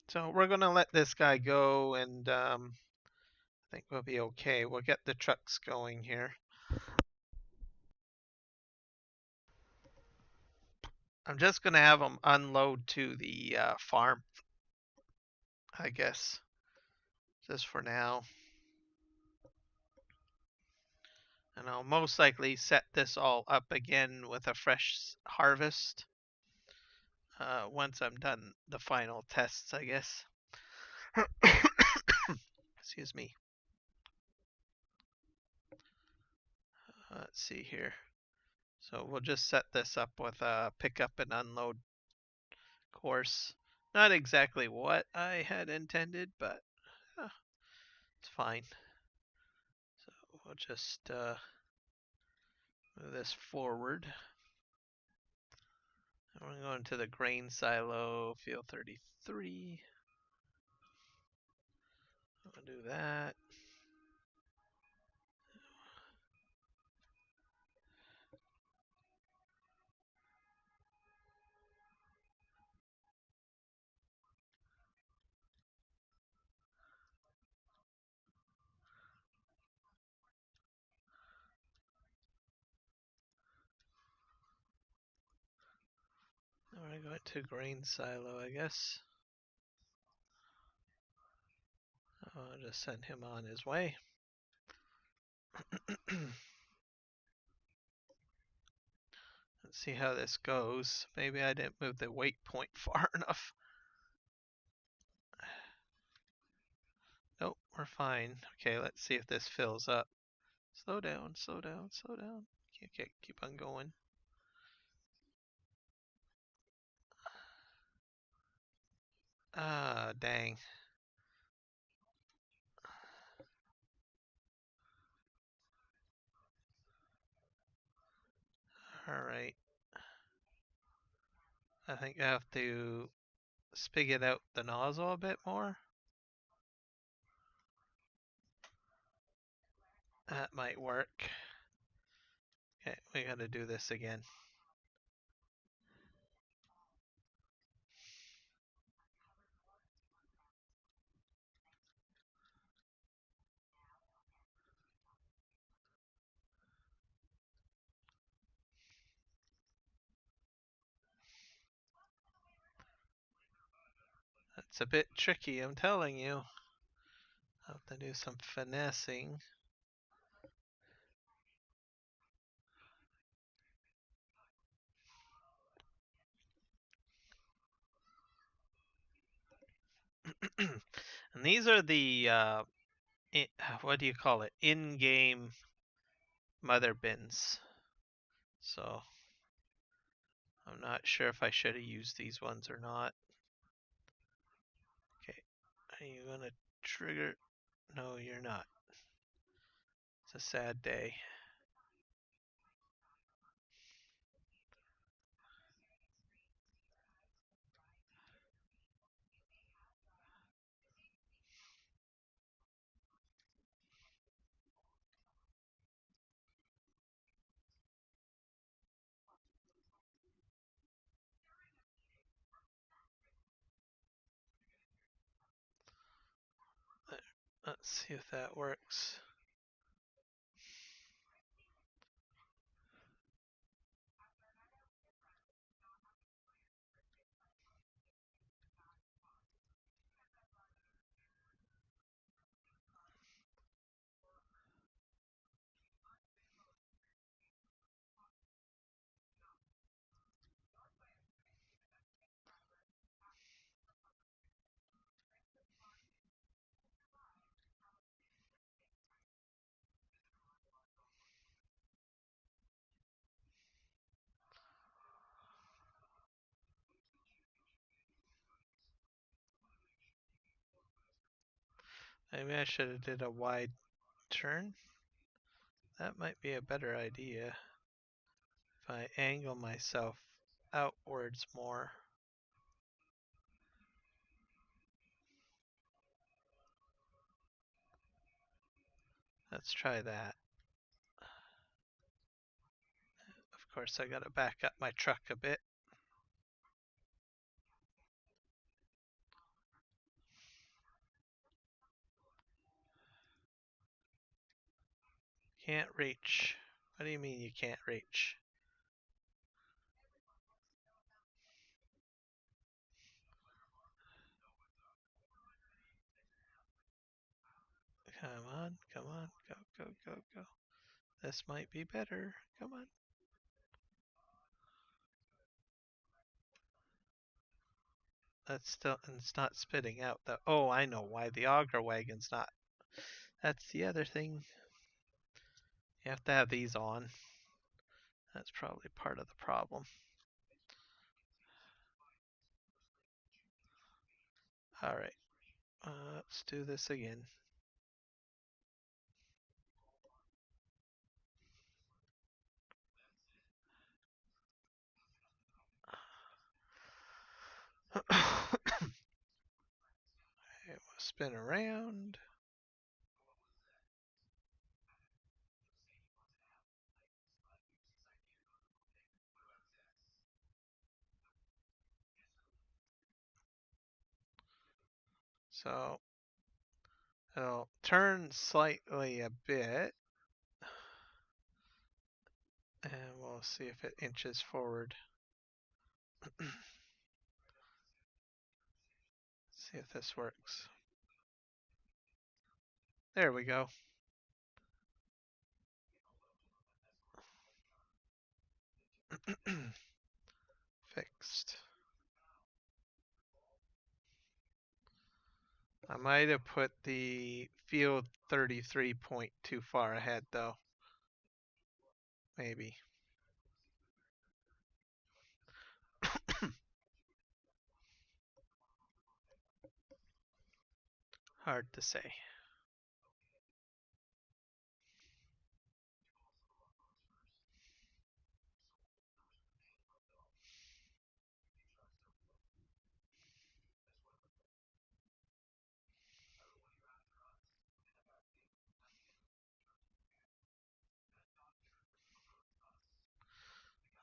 So we're gonna let this guy go, and I think we'll be okay. We'll get the trucks going here. I'm just gonna have them unload to the farm, I guess, just for now. And I'll most likely set this all up again with a fresh harvest once I'm done the final tests, I guess. Excuse me. Let's see here. So we'll just set this up with a pickup and unload course. Not exactly what I had intended, but it's fine. So we'll just move this forward. And we're going to the grain silo, field 33. I'll do that. We're going to grain silo, I guess. I'll just send him on his way. Let's see how this goes. Maybe I didn't move the weight point far enough. Nope, we're fine. Okay, let's see if this fills up. Slow down, slow down, slow down. Okay, keep on going. Ah, dang. Alright. I think I have to spigot out the nozzle a bit more. That might work. Okay, we gotta do this again. That's a bit tricky, I'm telling you. I'll have to do some finessing. And these are the what do you call it? In-game mother bins. So I'm not sure if I should have used these ones or not. Okay, are you gonna trigger? No, you're not. It's a sad day. Let's see if that works. Maybe I should have did a wide turn. That might be a better idea. I angle myself outwards more. Let's try that. Of course, I gotta back up my truck a bit. Can't reach. What do you mean you can't reach? Come on, come on, go, go, go, go. This might be better. Come on. That's still, and it's not spitting out the, oh, I know why the auger wagon's not. That's the other thing. You have to have these on. That's probably part of the problem. All right, let's do this again. It will spin around. So it'll turn slightly a bit, and we'll see if it inches forward. See if this works. There we go. Fixed. I might have put the field 33 point too far ahead though. Maybe. Hard to say.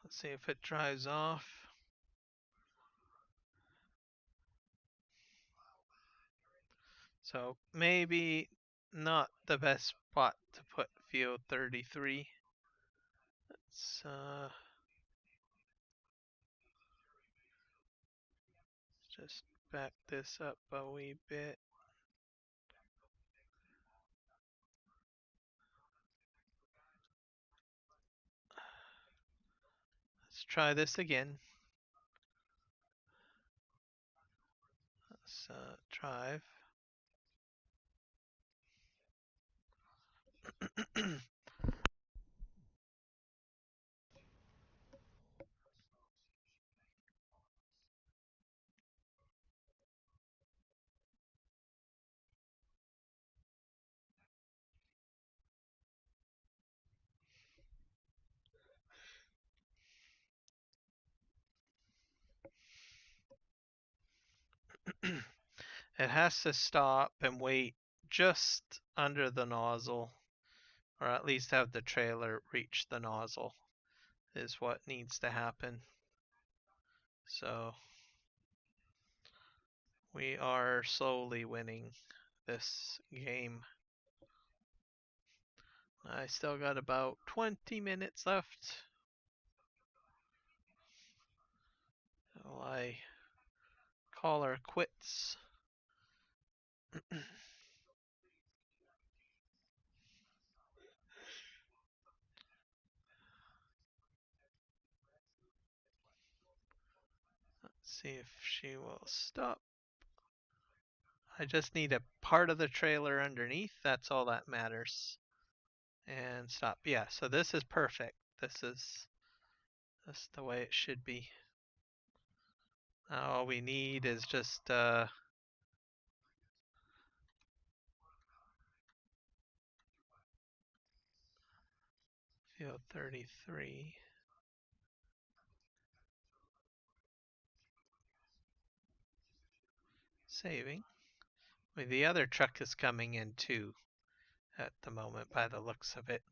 Let's see if it drives off. So maybe not the best spot to put field 33. Let's just back this up a wee bit. Let's try this again. Let's drive. It has to stop and wait just under the nozzle, or at least have the trailer reach the nozzle, is what needs to happen. So we are slowly winning this game. I still got about 20 minutes left. So I call her quits. Let's see if she will stop. I just need a part of the trailer underneath. That's all that matters. And stop. Yeah, so this is perfect. That's the way it should be. Now all we need is just field 33. saving. I mean, the other truck is coming in too at the moment by the looks of it.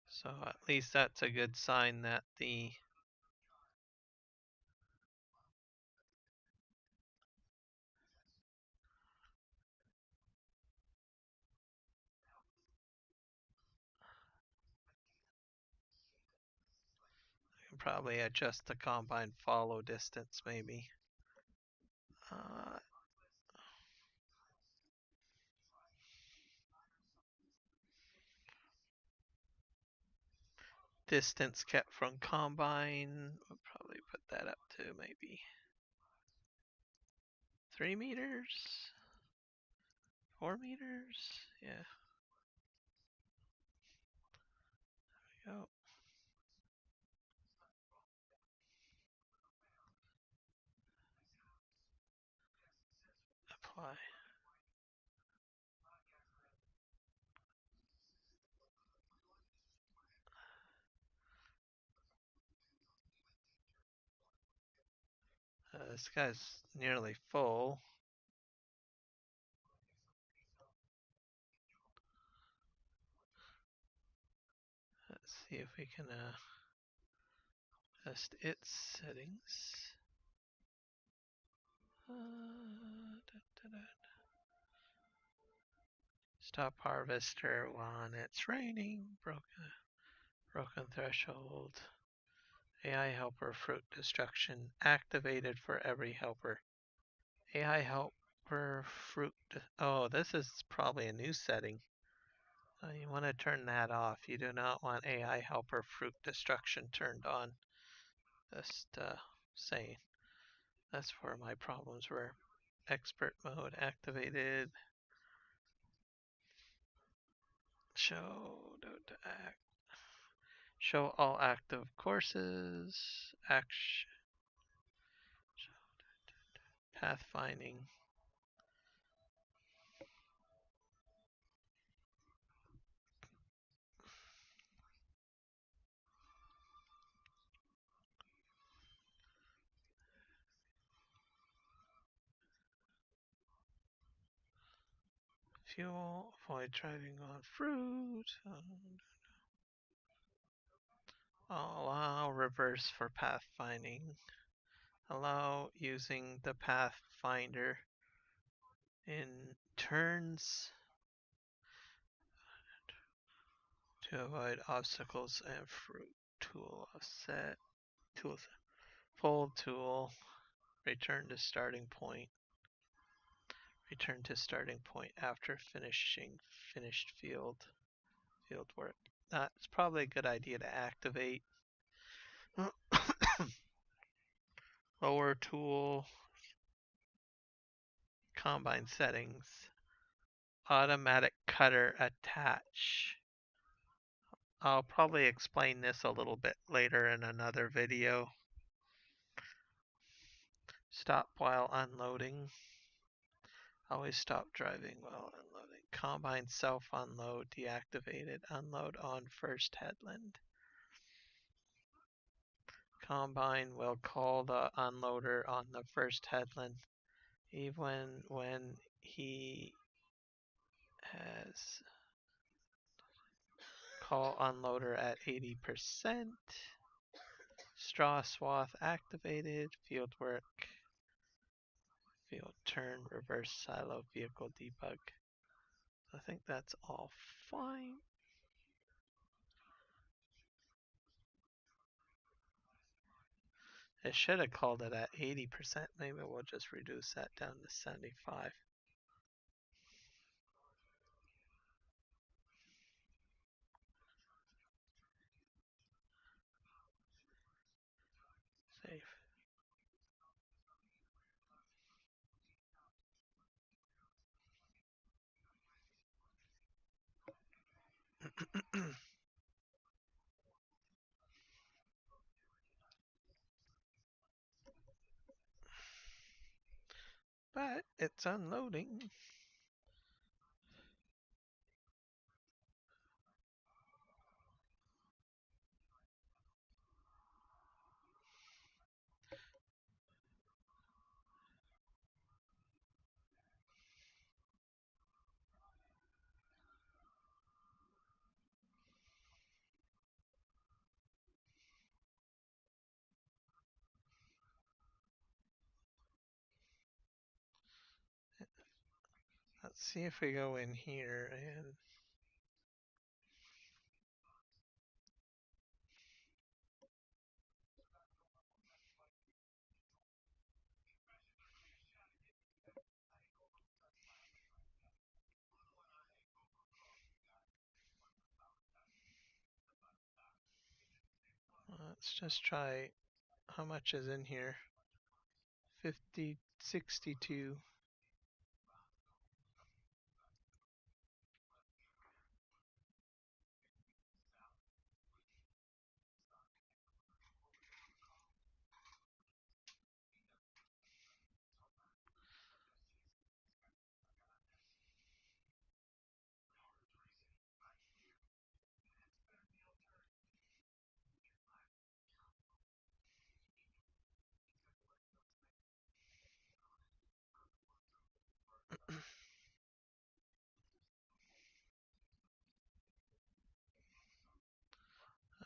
So at least that's a good sign that the can probably adjust the combine follow distance maybe. Distance kept from combine, we'll probably put that up to maybe 3 meters, 4 meters, yeah. There we go. Apply. This guy's nearly full. Let's see if we can test its settings. Stop harvester when it's raining. Broken threshold. AI helper fruit destruction activated for every helper. AI helper fruit. Oh, this is probably a new setting. You want to turn that off. You do not want AI helper fruit destruction turned on. Just saying. That's where my problems were. Expert mode activated. Show all active courses. Action. Pathfinding. Fuel. Avoid driving on fruit. Allow reverse for pathfinding. Allow using the pathfinder in turns to avoid obstacles and fruit. Tool offset. Tools. Fold tool. Return to starting point. Return to starting point after finished field work. That's probably a good idea to activate. Lower tool. Combine settings. Automatic cutter attach. I'll probably explain this a little bit later in another video. Stop while unloading. Always stop driving while unloading. Combine self-unload deactivated. Unload on first headland. Combine will call the unloader on the first headland even when he has call unloader at 80%. Straw swath activated. Field work. Field turn. Reverse silo vehicle debug. I think that's all fine. It should have called it at 80%. Maybe we'll just reduce that down to 75. Save. But it's unloading. Let's see if we go in here and let's just try how much is in here. 50, 62.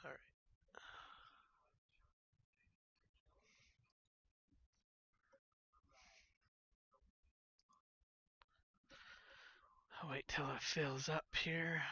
All right. I'll wait till it fills up here.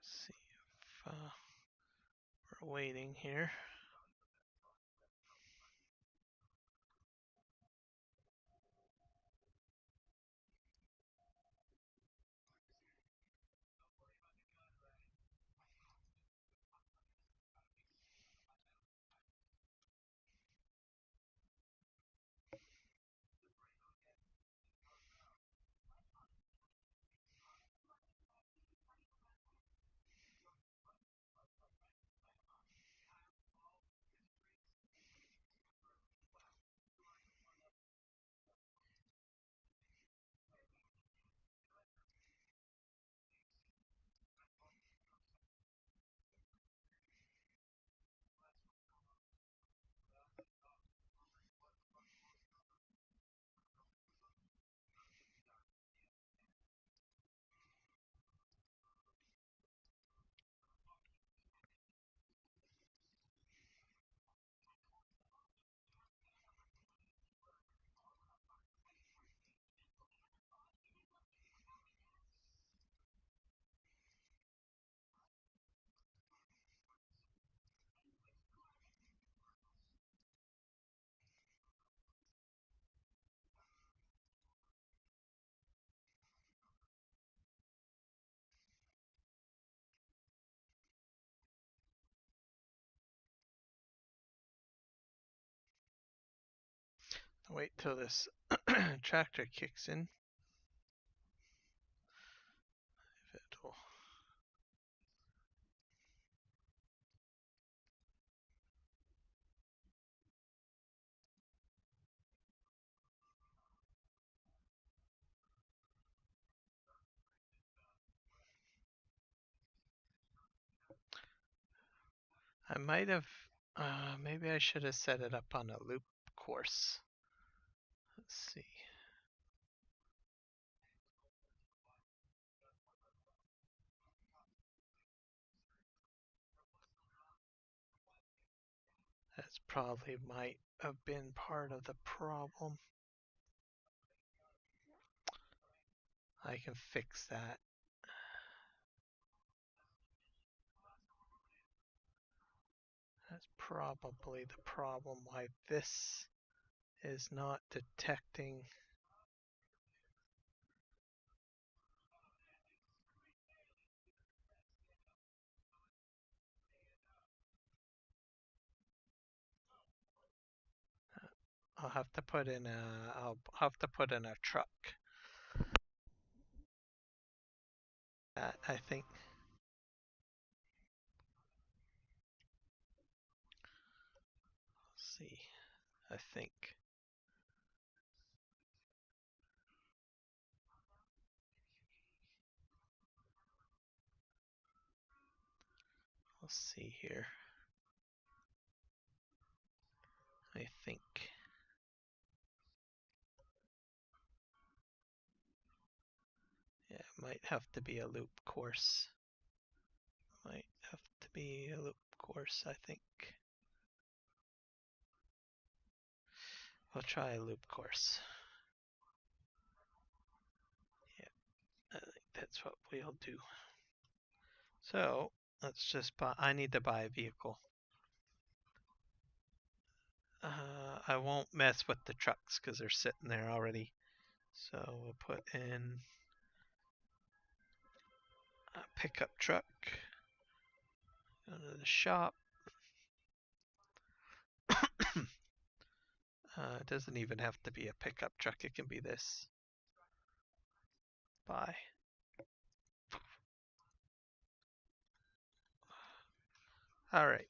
Let's see if we're waiting here. I'll wait till this tractor kicks in. If it'll. I might have, maybe I should have set it up on a loop course. Let's see. That's probably might have been part of the problem. I can fix that. That's probably the problem why this is not detecting. I'll have to put in a truck. I think. Let's see. I think. Let's see here. I think. Yeah, it might have to be a loop course. Might have to be a loop course, I think. We'll try a loop course. Yeah, I think that's what we'll do. So let's just buy. I need to buy a vehicle. I won't mess with the trucks because they're sitting there already. So we'll put in a pickup truck. Go to the shop. It doesn't even have to be a pickup truck. It can be this. Buy. All right.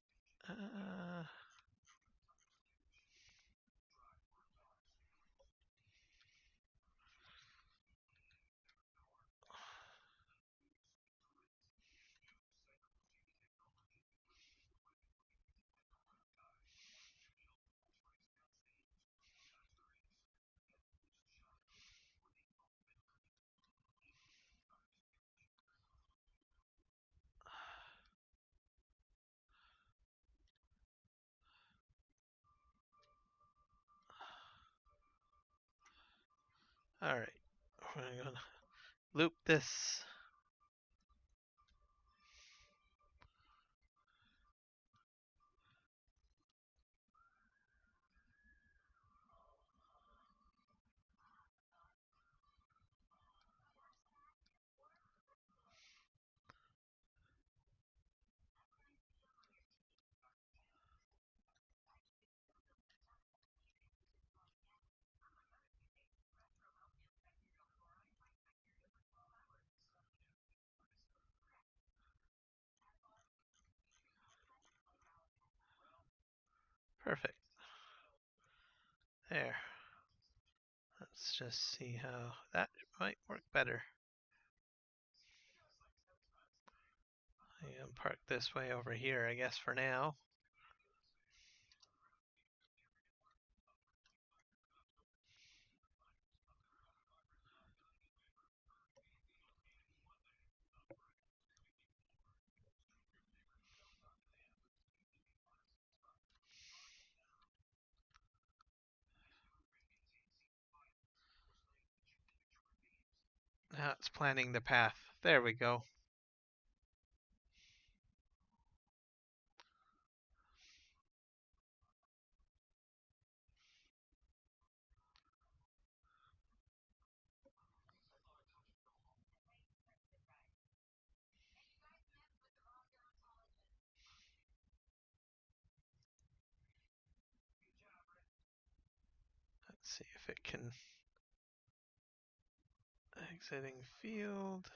All right. We're gonna loop this. Perfect. There. Let's just see how that might work better. I can park this way over here, I guess, for now. Now it's planning the path. There we go. Let's see if it can. Exiting field.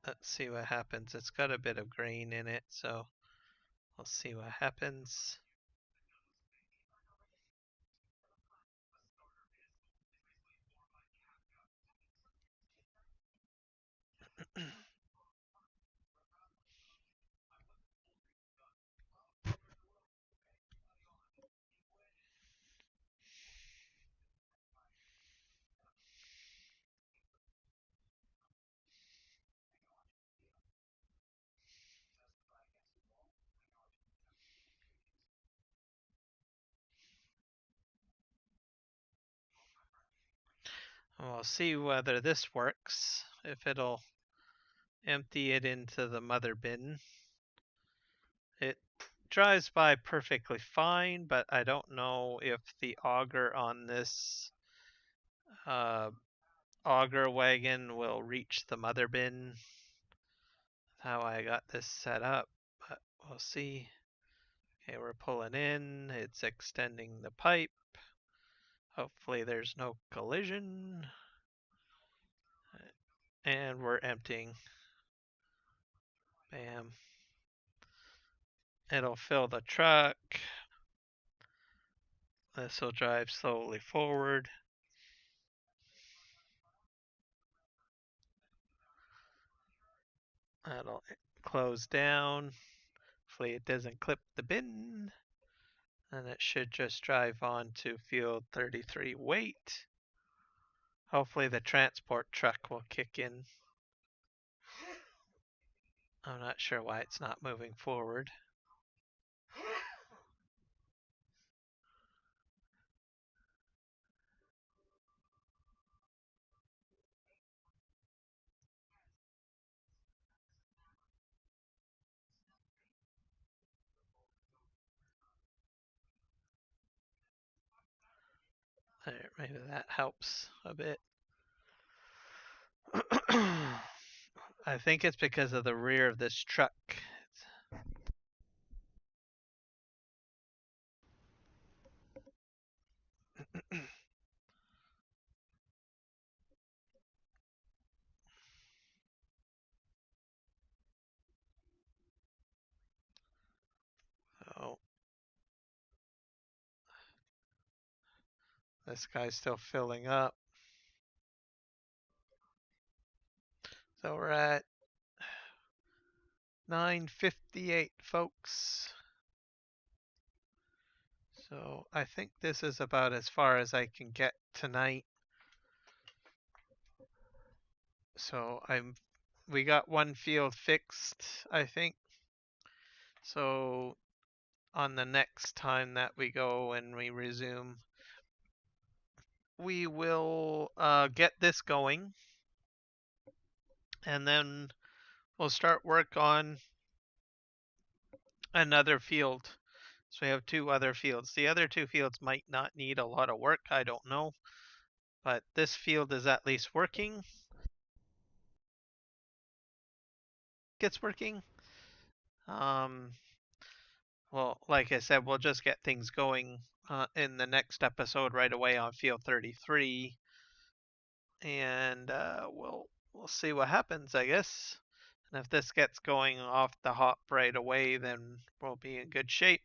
Let's see what happens. It's got a bit of grain in it, so we'll see what happens. we'll see whether this works, if it'll empty it into the mother bin. It drives by perfectly fine, but I don't know if the auger on this auger wagon will reach the mother bin. How I got this set up, but we'll see. Okay, we're pulling in, it's extending the pipe. Hopefully there's no collision. And we're emptying. Bam. It'll fill the truck. This will drive slowly forward. That'll close down. Hopefully it doesn't clip the bin. And it should just drive on to field 33. Wait. Hopefully the transport truck will kick in. I'm not sure why it's not moving forward. There, maybe that helps a bit. I think it's because of the rear of this truck. Oh, this guy's still filling up. So we're at 9:58, folks. So I think this is about as far as I can get tonight. So we got one field fixed, I think. So on the next time that we go and we resume, we will get this going, and then we'll start work on another field. So we have 2 other fields. The other 2 fields might not need a lot of work, I don't know. But this field is at least working. It's working. Well, like I said, we'll just get things going in the next episode right away on field 33. And we'll see what happens, I guess. And if this gets going off the hop right away, then we'll be in good shape.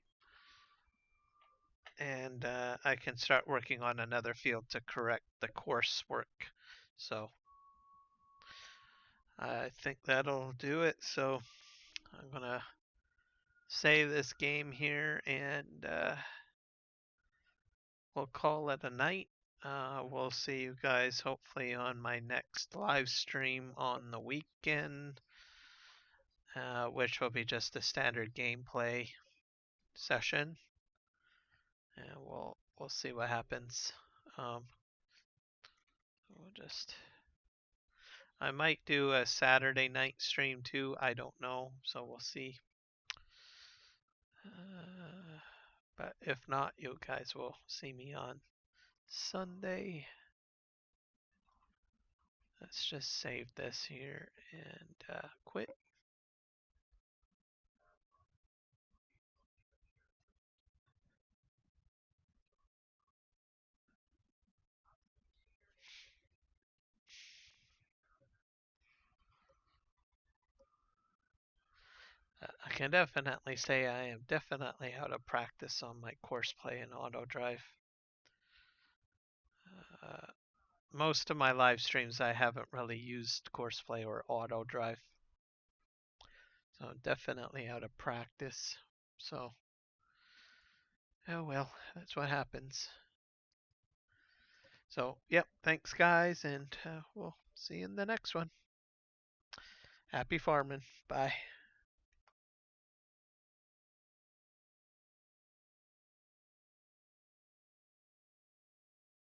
And I can start working on another field to correct the coursework. So I think that'll do it. So I'm gonna save this game here, and we'll call it a night. We'll see you guys hopefully on my next live stream on the weekend, which will be just a standard gameplay session, and we'll see what happens. I might do a Saturday night stream too. I don't know, so we'll see. But if not, you guys will see me on Sunday. Let's just save this here and quit. I can definitely say I am definitely out of practice on my Courseplay and Autodrive. Most of my live streams I haven't really used Courseplay or Autodrive. So I'm definitely out of practice. So, oh well, that's what happens. So, yep, thanks guys, and we'll see you in the next one. Happy farming. Bye.